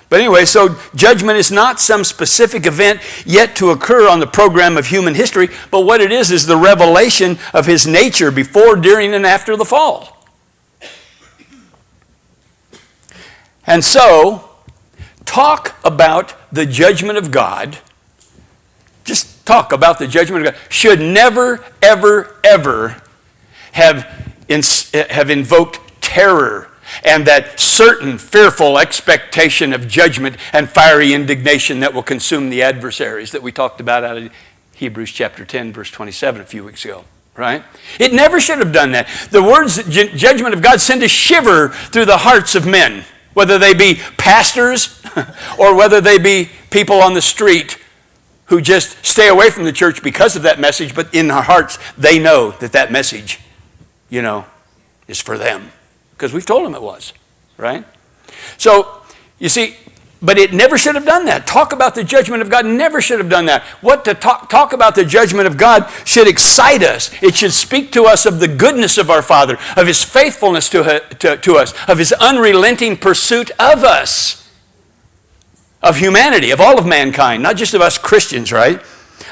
But anyway, so judgment is not some specific event yet to occur on the program of human history, but what it is the revelation of his nature before, during, and after the fall. And so, talk about the judgment of God, just talk about the judgment of God, should never, ever, ever have invoked terror and that certain fearful expectation of judgment and fiery indignation that will consume the adversaries that we talked about out of Hebrews chapter 10, verse 27 a few weeks ago, right? It never should have done that. The words judgment of God send a shiver through the hearts of men, whether they be pastors or whether they be people on the street who just stay away from the church because of that message, but in their hearts they know that message, is for them. Because we've told them it was, right? So, you see, but it never should have done that. Talk about the judgment of God never should have done that. What to talk about the judgment of God should excite us. It should speak to us of the goodness of our Father, of his faithfulness to us, of his unrelenting pursuit of us, of humanity, of all of mankind, not just of us Christians, right?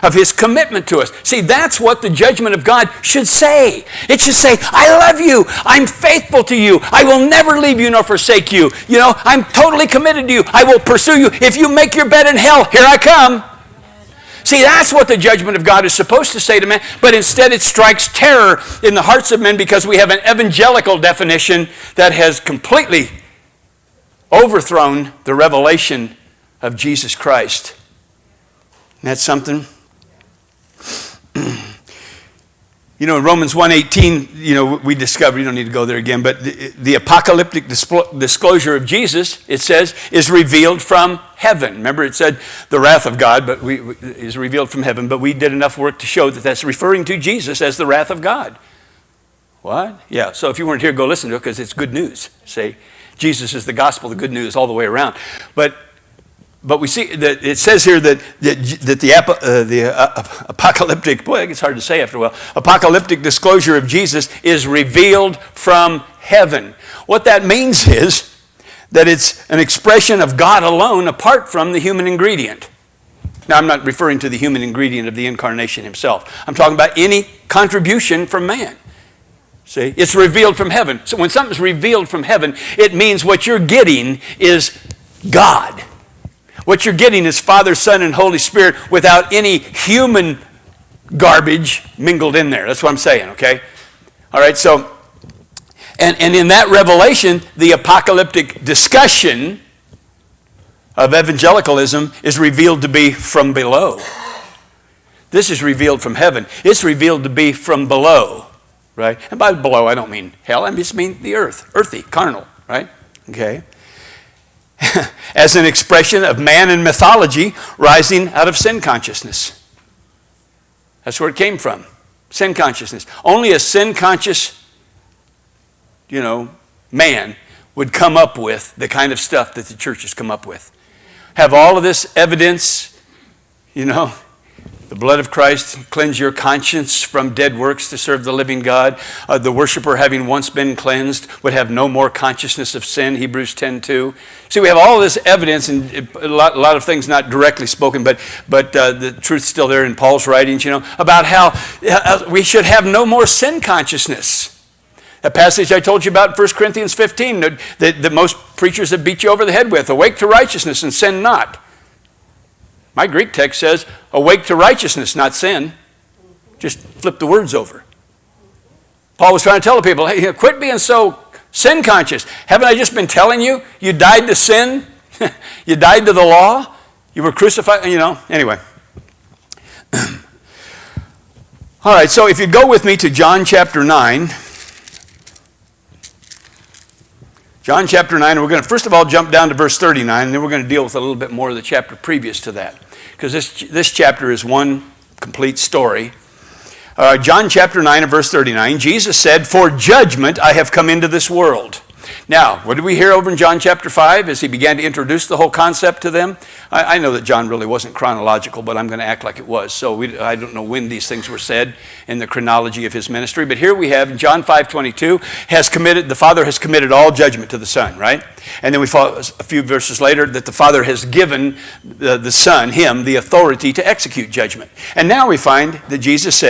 of his commitment to us. See, that's what the judgment of God should say. It should say, I love you. I'm faithful to you. I will never leave you nor forsake you. You know, I'm totally committed to you. I will pursue you. If you make your bed in hell, here I come. See, that's what the judgment of God is supposed to say to man, but instead it strikes terror in the hearts of men because we have an evangelical definition that has completely overthrown the revelation of Jesus Christ. Isn't that something? You know, in Romans 1:18, you know, we discover, you don't need to go there again, but the apocalyptic disclosure of Jesus, it says, is revealed from heaven. Remember, it said the wrath of God is revealed from heaven, but we did enough work to show that that's referring to Jesus as the wrath of God. What? Yeah, so if you weren't here, go listen to it because it's good news. Say, Jesus is the gospel, the good news all the way around. But we see that it says here that the apocalyptic, boy, it's hard to say after a while, apocalyptic disclosure of Jesus is revealed from heaven. What that means is that it's an expression of God alone apart from the human ingredient. Now, I'm not referring to the human ingredient of the incarnation himself. I'm talking about any contribution from man. See, it's revealed from heaven. So when something's revealed from heaven, it means what you're getting is God. What you're getting is Father, Son, and Holy Spirit without any human garbage mingled in there. That's what I'm saying, okay? All right, so, and in that revelation, the apocalyptic discussion of evangelicalism is revealed to be from below. This is revealed from heaven. It's revealed to be from below, right? And by below, I don't mean hell. I just mean the earth, earthy, carnal, right? Okay? As an expression of man and mythology rising out of sin consciousness. That's where it came from, sin consciousness. Only a sin-conscious, man would come up with the kind of stuff that the church has come up with. Have all of this evidence, the blood of Christ cleanse your conscience from dead works to serve the living God. The worshiper, having once been cleansed, would have no more consciousness of sin, Hebrews 10:2. See, we have all this evidence, and a lot of things not directly spoken, but the truth's still there in Paul's writings, about how we should have no more sin consciousness. That passage I told you about in 1 Corinthians 15, that most preachers have beat you over the head with, awake to righteousness and sin not. My Greek text says, awake to righteousness, not sin. Just flip the words over. Paul was trying to tell the people, hey, quit being so sin conscious. Haven't I just been telling you? You died to sin. You died to the law. You were crucified, Anyway. All right, so if you go with me to John chapter 9. John chapter 9, we're going to first of all jump down to verse 39, and then we're going to deal with a little bit more of the chapter previous to that, because this chapter is one complete story. John chapter 9 and verse 39, Jesus said, "For judgment I have come into this world." Now, what did we hear over in John chapter 5 as he began to introduce the whole concept to them? I know that John really wasn't chronological, but I'm going to act like it was. So I don't know when these things were said in the chronology of his ministry. But here we have in John 5:22, the Father has committed all judgment to the Son, right? And then we follow a few verses later that the Father has given the Son, him, the authority to execute judgment. And now we find that Jesus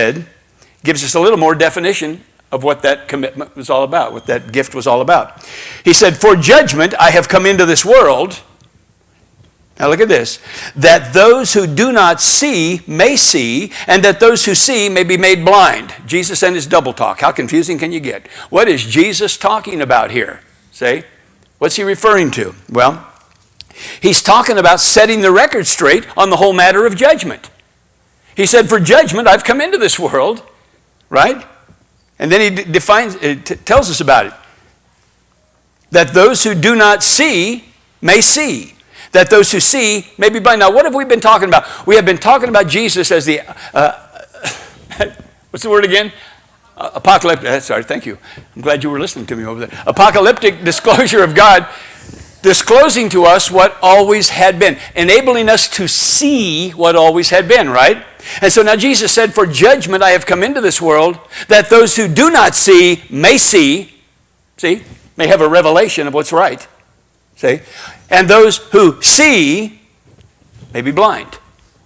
gives us a little more definition of what that commitment was all about, what that gift was all about. He said, "For judgment I have come into this world." Now look at this. "That those who do not see may see, and that those who see may be made blind." Jesus and his double talk. How confusing can you get? What is Jesus talking about here? Say, what's he referring to? Well, he's talking about setting the record straight on the whole matter of judgment. He said, "For judgment I've come into this world," right? And then he tells us about it. "That those who do not see may see. That those who see may be blind." Now, what have we been talking about? We have been talking about Jesus as the, what's the word again? Apocalyptic, sorry, thank you. I'm glad you were listening to me over there. Apocalyptic disclosure of God, disclosing to us what always had been, enabling us to see what always had been, right? And so now Jesus said, "For judgment I have come into this world, that those who do not see may see," may have a revelation of what's right, "and those who see may be blind,"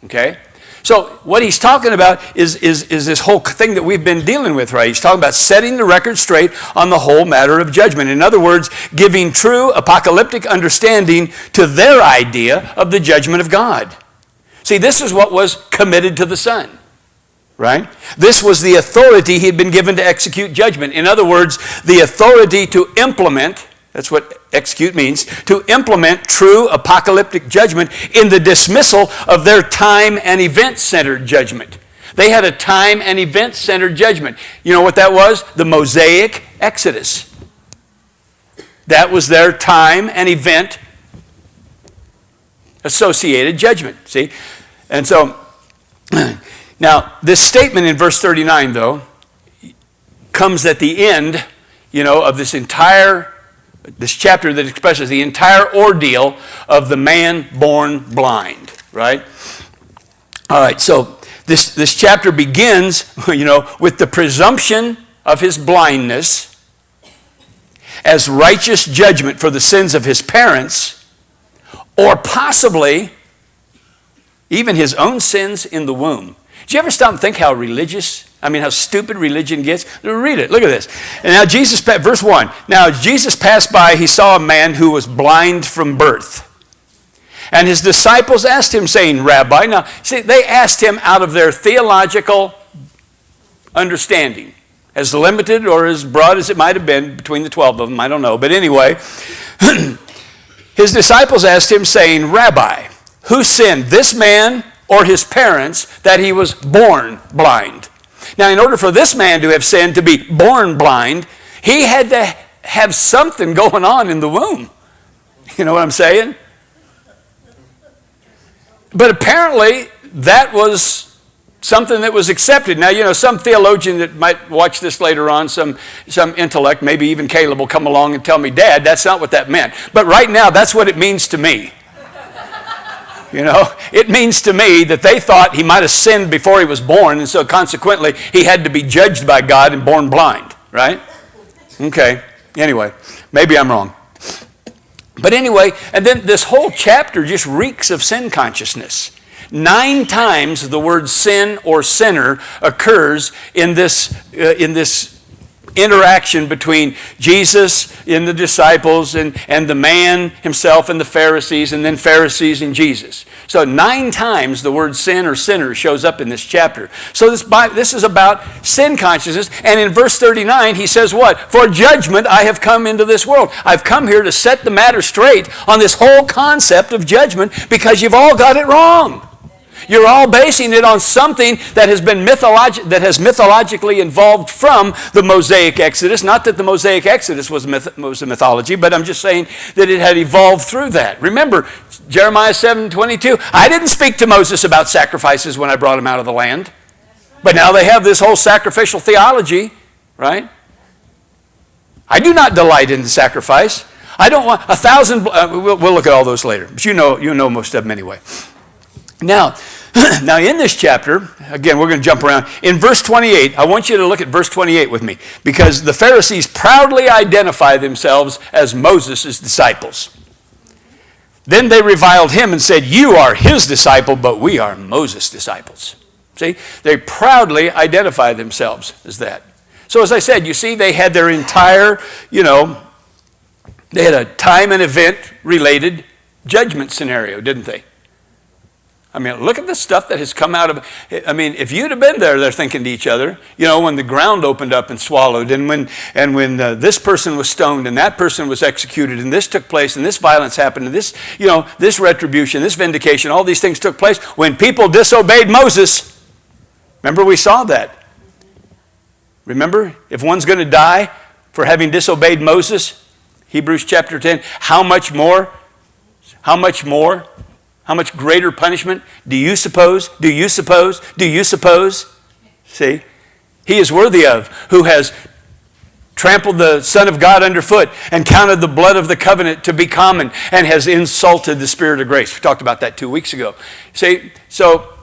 okay? So what he's talking about is this whole thing that we've been dealing with, right? He's talking about setting the record straight on the whole matter of judgment. In other words, giving true apocalyptic understanding to their idea of the judgment of God. See, this is what was committed to the Son, right? This was the authority he had been given to execute judgment. In other words, the authority to implement, that's what execute means, to implement true apocalyptic judgment in the dismissal of their time and event-centered judgment. They had a time and event-centered judgment. You know what that was? The Mosaic Exodus. That was their time and event associated judgment, see? And so, now, this statement in verse 39, though, comes at the end, of this chapter that expresses the entire ordeal of the man born blind, right? All right, so this chapter begins, with the presumption of his blindness as righteous judgment for the sins of his parents, or possibly even his own sins in the womb. Did you ever stop and think how stupid religion gets? Read it. Look at this. And now verse 1. Now as Jesus passed by, he saw a man who was blind from birth. And his disciples asked him, saying, Rabbi. Now, see, they asked him out of their theological understanding. As limited or as broad as it might have been between the 12 of them, I don't know. But anyway, his disciples asked him, saying, Rabbi, who sinned, this man or his parents, that he was born blind? Now, in order for this man to have sinned, to be born blind, he had to have something going on in the womb. You know what I'm saying? But apparently, that was something that was accepted. Now, some theologian that might watch this later on, some intellect, maybe even Caleb, will come along and tell me, Dad, that's not what that meant. But right now, that's what it means to me. It means to me that they thought he might have sinned before he was born, and so consequently, he had to be judged by God and born blind, right? Okay, anyway, maybe I'm wrong. But anyway, and then this whole chapter just reeks of sin consciousness. 9 times the word sin or sinner occurs in this interaction between Jesus and the disciples and the man himself and the Pharisees, and then Pharisees and Jesus. So 9 times the word sin or sinner shows up in this chapter. So this is about sin consciousness. And in verse 39, he says what? For judgment I have come into this world. I've come here to set the matter straight on this whole concept of judgment because you've all got it wrong. You're all basing it on something that has been mythologically evolved from the Mosaic Exodus. Not that the Mosaic Exodus was a mythology, but I'm just saying that it had evolved through that. Remember, Jeremiah 7:22, I didn't speak to Moses about sacrifices when I brought him out of the land. But now they have this whole sacrificial theology, right? I do not delight in the sacrifice. I don't want 1,000, we'll look at all those later. But you know most of them anyway. Now in this chapter, again, we're going to jump around. In verse 28, I want you to look at verse 28 with me, because the Pharisees proudly identify themselves as Moses' disciples. Then they reviled him and said, you are his disciple, but we are Moses' disciples. See, they proudly identify themselves as that. So as I said, you see, they had their entire, they had a time and event related judgment scenario, didn't they? Look at the stuff that has come out of, if you'd have been there, they're thinking to each other, when the ground opened up and swallowed, and when this person was stoned, and that person was executed, and this took place, and this violence happened, and this, this retribution, this vindication, all these things took place when people disobeyed Moses. Remember, we saw that. Remember, if one's going to die for having disobeyed Moses, Hebrews chapter 10, how much more? How much greater punishment do you suppose? Do you suppose? Do you suppose? See? He is worthy of, who has trampled the Son of God underfoot and counted the blood of the covenant to be common and has insulted the Spirit of grace. We talked about that 2 weeks ago. See? So,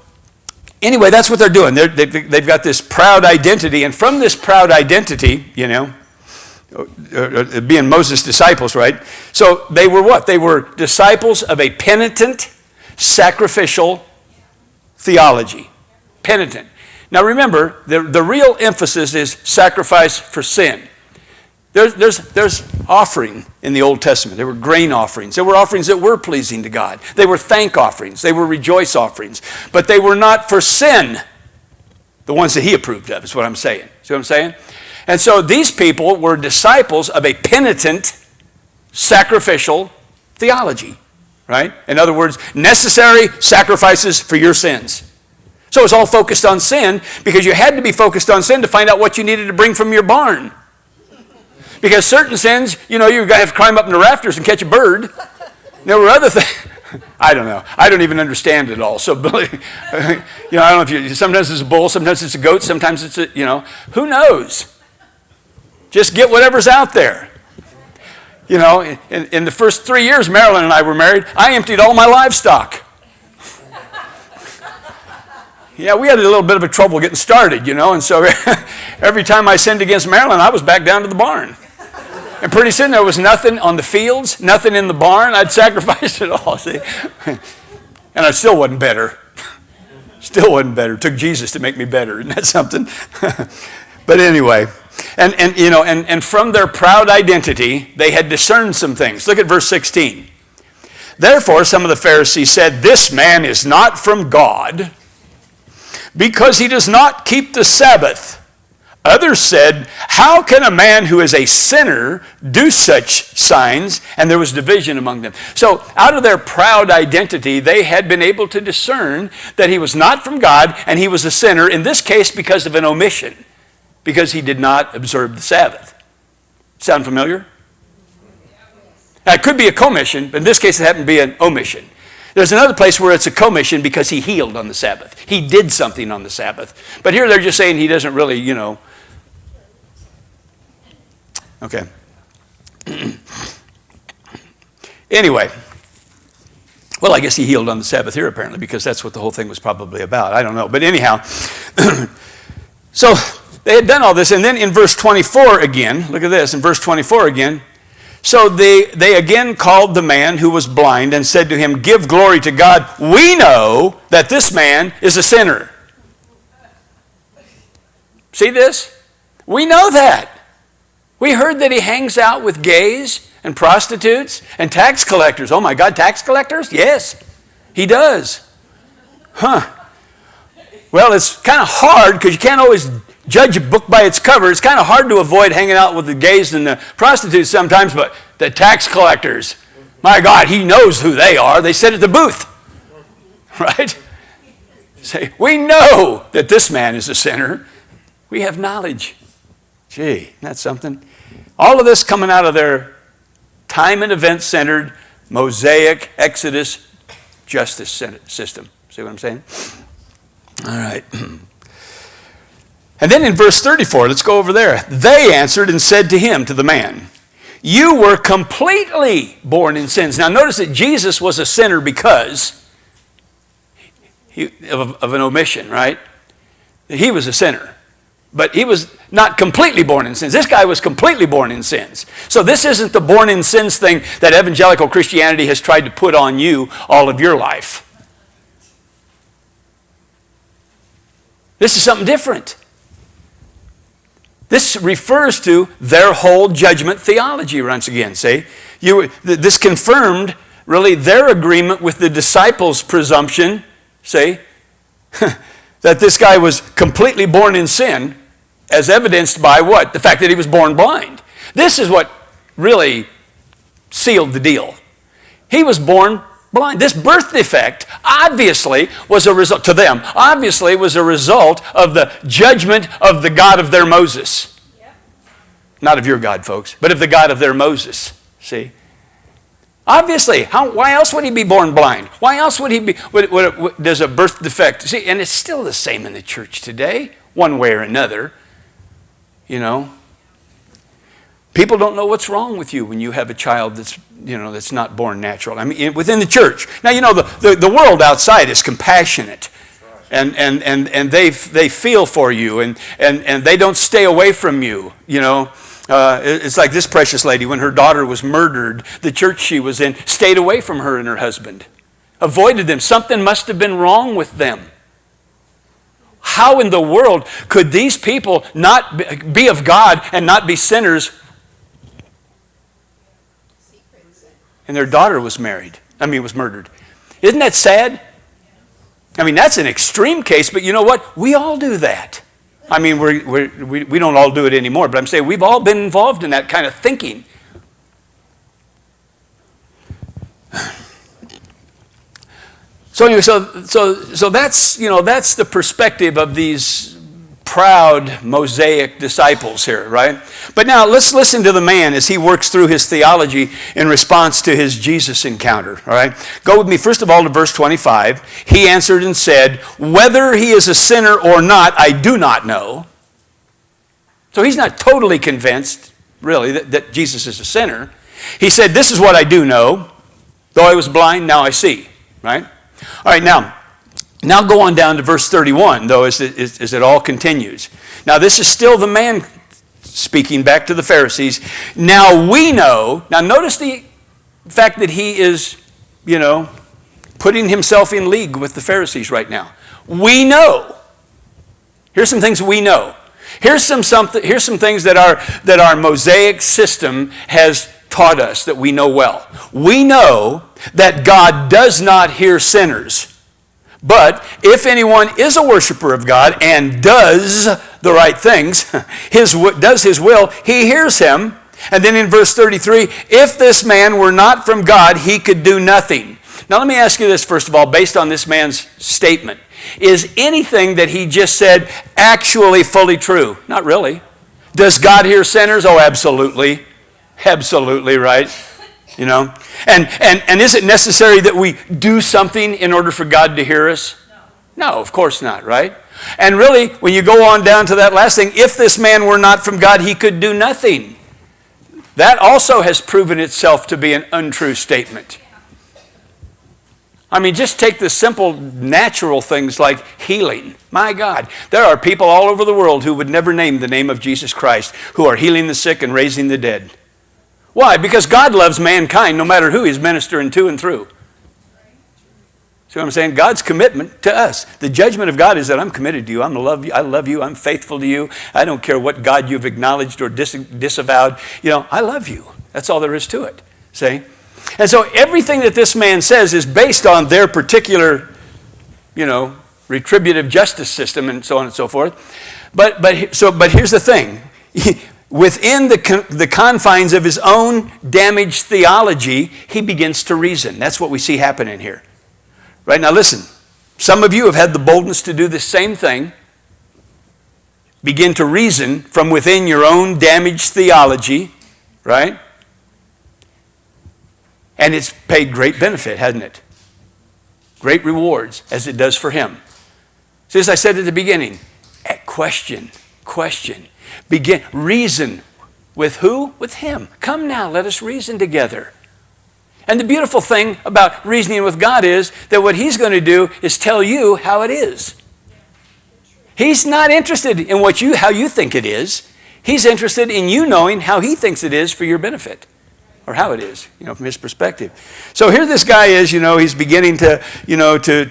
anyway, that's what they're doing. They've got this proud identity, and from this proud identity, being Moses' disciples, right? So they were what? They were disciples of a penitent, sacrificial theology. Penitent. Now remember, the real emphasis is sacrifice for sin. There's offering in the Old Testament. There were grain offerings. There were offerings that were pleasing to God. They were thank offerings. They were rejoice offerings. But they were not for sin. The ones that he approved of is what I'm saying. See what I'm saying? And so these people were disciples of a penitent, sacrificial theology. Right? In other words, necessary sacrifices for your sins. So it's all focused on sin because you had to be focused on sin to find out what you needed to bring from your barn. Because certain sins, you're going to have to climb up in the rafters and catch a bird. There were other things. I don't know. I don't even understand it all. So, I don't know if sometimes it's a bull, sometimes it's a goat, sometimes it's who knows? Just get whatever's out there. In the first 3 years Marilyn and I were married, I emptied all my livestock. Yeah, we had a little bit of a trouble getting started, and so every time I sinned against Marilyn, I was back down to the barn. And pretty soon there was nothing on the fields, nothing in the barn. I'd sacrificed it all, see? And I still wasn't better. Still wasn't better. It took Jesus to make me better. Isn't that something? But anyway, and from their proud identity, they had discerned some things. Look at verse 16. Therefore, some of the Pharisees said, "This man is not from God, because he does not keep the Sabbath." Others said, "How can a man who is a sinner do such signs?" And there was division among them. So out of their proud identity, they had been able to discern that he was not from God and he was a sinner, in this case because of an omission, because he did not observe the Sabbath. Sound familiar? Now, it could be a commission, but in this case it happened to be an omission. There's another place where it's a commission because he healed on the Sabbath. He did something on the Sabbath. But here they're just saying he doesn't really, Okay. Anyway. Well, I guess he healed on the Sabbath here apparently because that's what the whole thing was probably about. I don't know. But anyhow. So they had done all this. And then in verse 24 again, look at this. In verse 24 again. So they again called the man who was blind and said to him, "Give glory to God. We know that this man is a sinner." See this? We know that. We heard that he hangs out with gays and prostitutes and tax collectors. Oh my God, tax collectors? Yes, he does. Huh. Well, it's kind of hard because you can't always judge a book by its cover. It's kind of hard to avoid hanging out with the gays and the prostitutes sometimes, but the tax collectors, my God, he knows who they are. They sit at the booth, right? Say, we know that this man is a sinner. We have knowledge. Gee, that's something. All of this coming out of their time and event-centered, Mosaic, Exodus, justice system. See what I'm saying? All right. And then in verse 34, let's go over there. They answered and said to him, to the man, "You were completely born in sins." Now notice that Jesus was a sinner because of an omission, right? He was a sinner. But he was not completely born in sins. This guy was completely born in sins. So this isn't the born in sins thing that evangelical Christianity has tried to put on you all of your life. This is something different. This refers to their whole judgment theology once again. See, this confirmed really their agreement with the disciples' presumption, see, that this guy was completely born in sin, as evidenced by what? The fact that he was born blind. This is what really sealed the deal. He was born blind. This birth defect obviously was a result, to them, obviously was a result of the judgment of the God of their Moses. Yep. Not of your God, folks, but of the God of their Moses. See? Obviously, why else would he be born blind? Why else would he be, there's a birth defect? See, and it's still the same in the church today, one way or another. People don't know what's wrong with you when you have a child that's not born natural. I mean, within the church. Now, the world outside is compassionate. And they feel for you and they don't stay away from you, It's like this precious lady, when her daughter was murdered, the church she was in stayed away from her and her husband, avoided them. Something must have been wrong with them. How in the world could these people not be of God and not be sinners? And their daughter was murdered. Isn't that sad? I mean, that's an extreme case, but you know what? We all do that. I mean, we don't all do it anymore, but I'm saying we've all been involved in that kind of thinking. So anyway, so that's, that's the perspective of these proud Mosaic disciples here, right? But now let's listen to the man as he works through his theology in response to his Jesus encounter, all right? Go with me, first of all, to verse 25. He answered and said, whether he is a sinner or not, I do not know. So he's not totally convinced, really, that Jesus is a sinner. He said, this is what I do know. Though I was blind, now I see, right? All right, now go on down to verse 31, though, as it all continues. Now, this is still the man speaking back to the Pharisees. Now we know, now notice the fact that he is, putting himself in league with the Pharisees right now. We know. Here's some things we know. Here's some things that our Mosaic system has taught us that we know well. We know that God does not hear sinners. But if anyone is a worshiper of God and does the right things, does his will, he hears him. And then in verse 33, if this man were not from God, he could do nothing. Now let me ask you this, first of all, based on this man's statement. Is anything that he just said actually fully true? Not really. Does God hear sinners? Oh, absolutely. Absolutely, right? And is it necessary that we do something in order for God to hear us? No, of course not, right? And really, when you go on down to that last thing, if this man were not from God, he could do nothing. That also has proven itself to be an untrue statement. I mean, just take the simple natural things like healing. My God, there are people all over the world who would never name the name of Jesus Christ, who are healing the sick and raising the dead. Why? Because God loves mankind no matter who he's ministering to and through. See what I'm saying? God's commitment to us. The judgment of God is that I'm committed to you. I love you. I'm faithful to you. I don't care what God you've acknowledged or disavowed. I love you. That's all there is to it. See? And so everything that this man says is based on their particular, retributive justice system and so on and so forth. But here's the thing. Within the confines of his own damaged theology, he begins to reason. That's what we see happening here. Right, now listen, some of you have had the boldness to do the same thing. Begin to reason from within your own damaged theology, right? And it's paid great benefit, hasn't it? Great rewards, as it does for him. So as I said at the beginning, question. Reason with who? With him. Come now, let us reason together. And the beautiful thing about reasoning with God is that what he's going to do is tell you how it is. He's not interested in how you think it is. He's interested in you knowing how he thinks it is for your benefit. Or how it is, from his perspective. So here this guy is, he's beginning to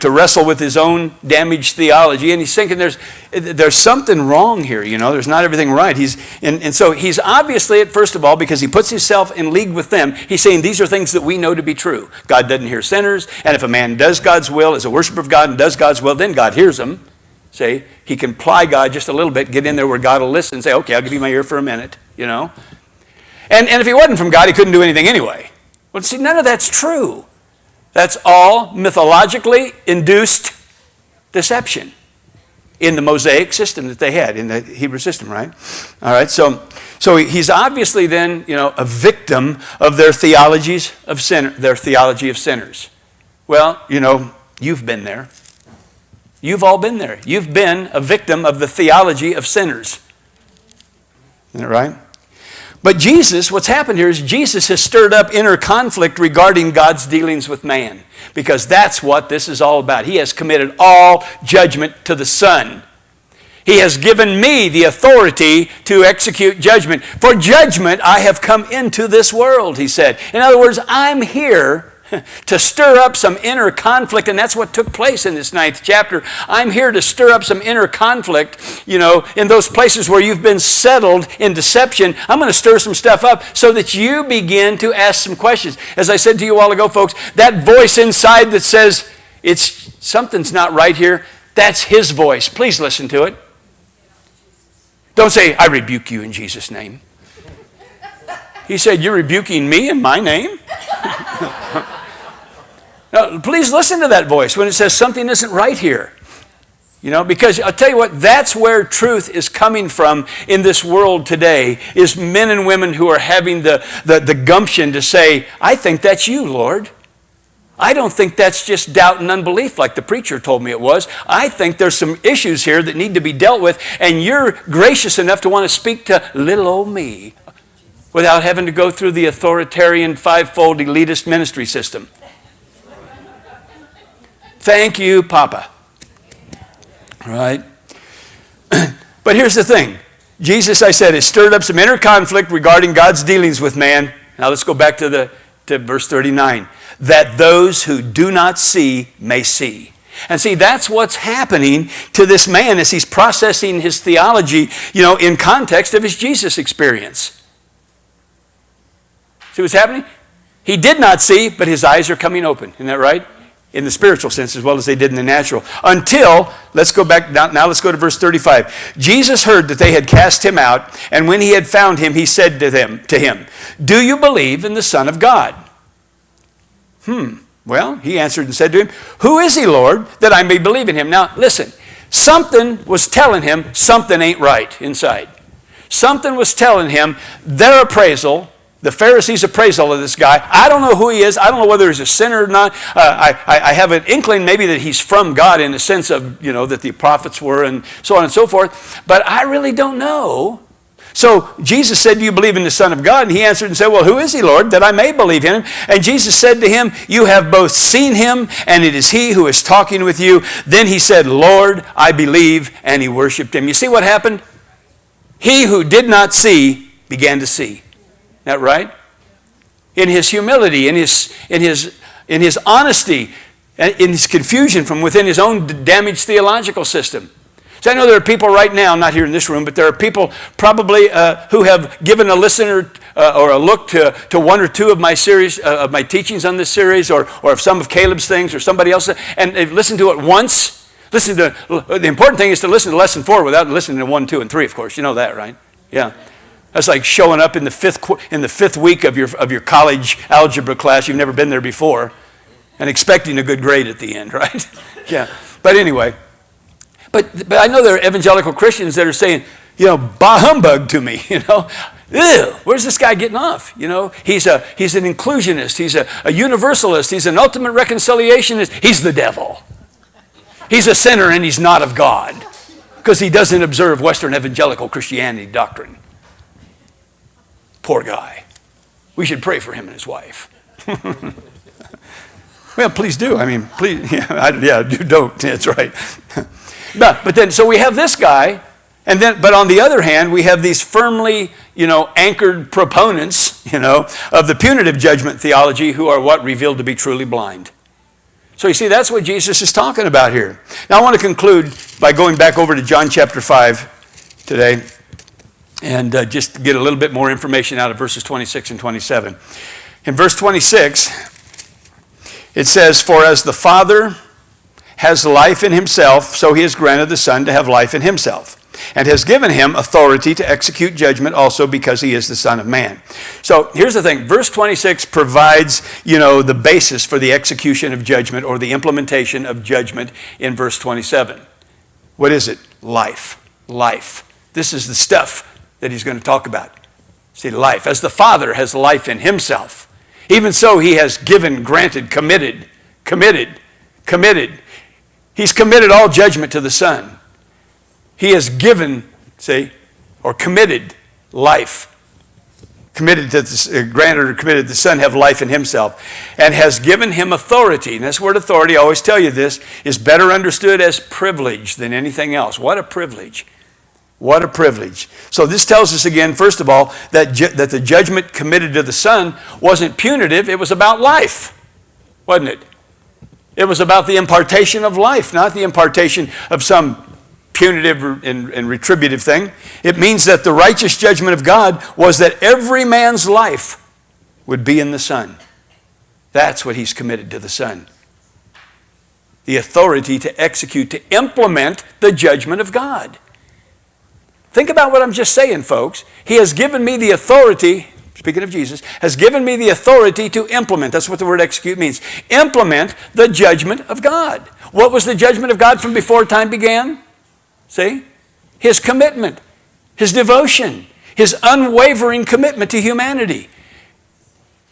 wrestle with his own damaged theology, and he's thinking there's something wrong here, there's not everything right. And so he's obviously, first of all, because he puts himself in league with them, he's saying these are things that we know to be true. God doesn't hear sinners, and if a man does God's will, is a worshiper of God and does God's will, then God hears him. Say, he can ply God just a little bit, get in there where God will listen and say, okay, I'll give you my ear for a minute, And if he wasn't from God, he couldn't do anything anyway. Well, see, none of that's true. That's all mythologically induced deception in the Mosaic system that they had, in the Hebrew system, right? All right, so he's obviously then, a victim of their theology of sinners. Well, you've been there. You've all been there. You've been a victim of the theology of sinners. Isn't that right? But Jesus, what's happened here is Jesus has stirred up inner conflict regarding God's dealings with man, because that's what this is all about. He has committed all judgment to the Son. He has given me the authority to execute judgment. For judgment I have come into this world, he said. In other words, I'm here to stir up some inner conflict, and that's what took place in this 9th chapter. I'm here to stir up some inner conflict, in those places where you've been settled in deception. I'm going to stir some stuff up so that you begin to ask some questions. As I said to you a while ago, folks, that voice inside that says, something's not right here, that's his voice. Please listen to it. Don't say, I rebuke you in Jesus' name. He said, you're rebuking me in my name? Now, please listen to that voice when it says something isn't right here. Because I'll tell you what, that's where truth is coming from in this world today, is men and women who are having the gumption to say, I think that's you, Lord. I don't think that's just doubt and unbelief like the preacher told me it was. I think there's some issues here that need to be dealt with, and you're gracious enough to want to speak to little old me without having to go through the authoritarian fivefold elitist ministry system. Thank you, Papa. All right? But here's the thing. Jesus, I said, has stirred up some inner conflict regarding God's dealings with man. Now let's go back to verse 39. That those who do not see may see. And see, that's what's happening to this man as he's processing his theology, in context of his Jesus experience. See what's happening? He did not see, but his eyes are coming open. Isn't that right? In the spiritual sense as well as they did in the natural. Until, let's go back, now let's go to verse 35. Jesus heard that they had cast him out, and when he had found him, he said to him, do you believe in the Son of God? Well, he answered and said to him, who is he, Lord, that I may believe in him? Now, listen, something was telling him something ain't right inside. Something was telling him their appraisal, the Pharisees' appraisal of this guy. I don't know who he is. I don't know whether he's a sinner or not. I have an inkling maybe that he's from God in the sense of, that the prophets were and so on and so forth. But I really don't know. So Jesus said, do you believe in the Son of God? And he answered and said, well, who is he, Lord, that I may believe in him? And Jesus said to him, you have both seen him, and it is he who is talking with you. Then he said, Lord, I believe, and he worshiped him. You see what happened? He who did not see began to see. Is that right? In his humility, in his honesty, in his confusion from within his own damaged theological system. So I know there are people right now, not here in this room, but there are people probably who have given a listener or a look to one or two of my series, of my teachings on this series, or of some of Caleb's things, or somebody else, and they've listened to it once. The important thing is to listen to lesson 4 without listening to 1, 2, and 3. Of course, you know that, right? Yeah. That's like showing up in the fifth week of your college algebra class. You've never been there before, and expecting a good grade at the end, right? Yeah. But anyway. But I know there are evangelical Christians that are saying, bah humbug to me, Ew, where's this guy getting off? He's an inclusionist, he's a universalist, he's an ultimate reconciliationist, he's the devil. He's a sinner and he's not of God because he doesn't observe Western evangelical Christianity doctrine. Poor guy. We should pray for him and his wife. Well, please do. I mean, please, don't. That's right. But then, so we have this guy, but on the other hand, we have these firmly, anchored proponents, of the punitive judgment theology who are what revealed to be truly blind. So you see, that's what Jesus is talking about here. Now I want to conclude by going back over to John chapter 5 today and just get a little bit more information out of verses 26 and 27. In verse 26, it says, for as the Father has life in himself, so he has granted the Son to have life in himself, and has given him authority to execute judgment also because he is the Son of Man. So here's the thing. Verse 26 provides, the basis for the execution of judgment or the implementation of judgment in verse 27. What is it? Life. Life. This is the stuff that he's going to talk about. See, life. As the Father has life in himself, even so he has given, granted, committed. He's committed all judgment to the Son. He has given, or committed life. Committed to granted or committed the Son have life in himself, and has given him authority. And this word authority, I always tell you this, is better understood as privilege than anything else. What a privilege. What a privilege. So this tells us again, first of all, that the judgment committed to the Son wasn't punitive, it was about life. wasn't it? It was about the impartation of life, not the impartation of some punitive and retributive thing. It means that the righteous judgment of God was that every man's life would be in the Son. That's what he's committed to the Son. The authority to execute, to implement the judgment of God. Think about what I'm just saying, folks. He has given me the authority, speaking of Jesus, has given me the authority to implement. That's what the word execute means. Implement the judgment of God. What was the judgment of God from before time began? See? His commitment, his devotion, his unwavering commitment to humanity.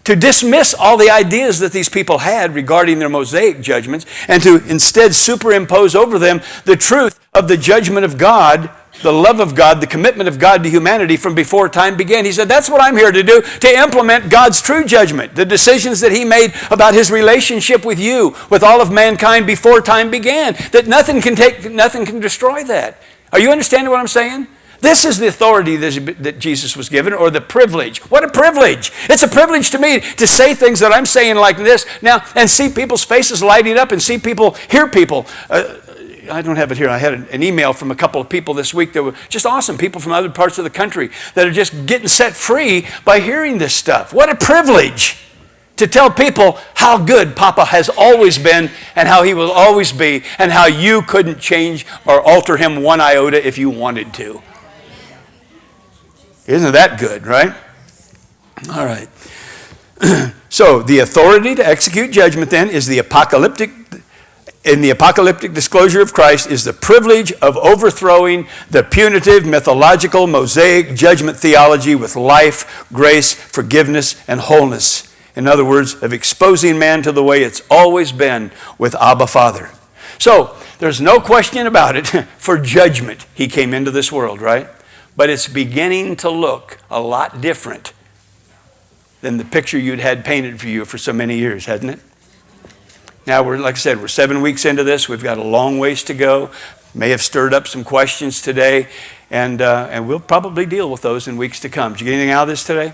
To dismiss all the ideas that these people had regarding their Mosaic judgments and to instead superimpose over them the truth of the judgment of God, the love of God, the commitment of God to humanity from before time began. He said, that's what I'm here to do, to implement God's true judgment, the decisions that he made about his relationship with you, with all of mankind before time began, that nothing can destroy that. Are you understanding what I'm saying? This is the authority that Jesus was given, or the privilege. What a privilege. It's a privilege to me to say things that I'm saying like this now and see people's faces lighting up and see people, hear people. I don't have it here. I had an email from a couple of people this week that were just awesome, people from other parts of the country that are just getting set free by hearing this stuff. What a privilege to tell people how good Papa has always been and how he will always be and how you couldn't change or alter him one iota if you wanted to. Isn't that good, right? All right. So the authority to execute judgment then is the apocalyptic, in the apocalyptic disclosure of Christ, is the privilege of overthrowing the punitive, mythological, Mosaic judgment theology with life, grace, forgiveness, and wholeness. In other words, of exposing man to the way it's always been with Abba Father. So there's no question about it. For judgment, he came into this world, right? But it's beginning to look a lot different than the picture you'd had painted for you for so many years, hasn't it? Now, like I said, we're 7 weeks into this. We've got a long ways to go. May have stirred up some questions today, and we'll probably deal with those in weeks to come. Did you get anything out of this today?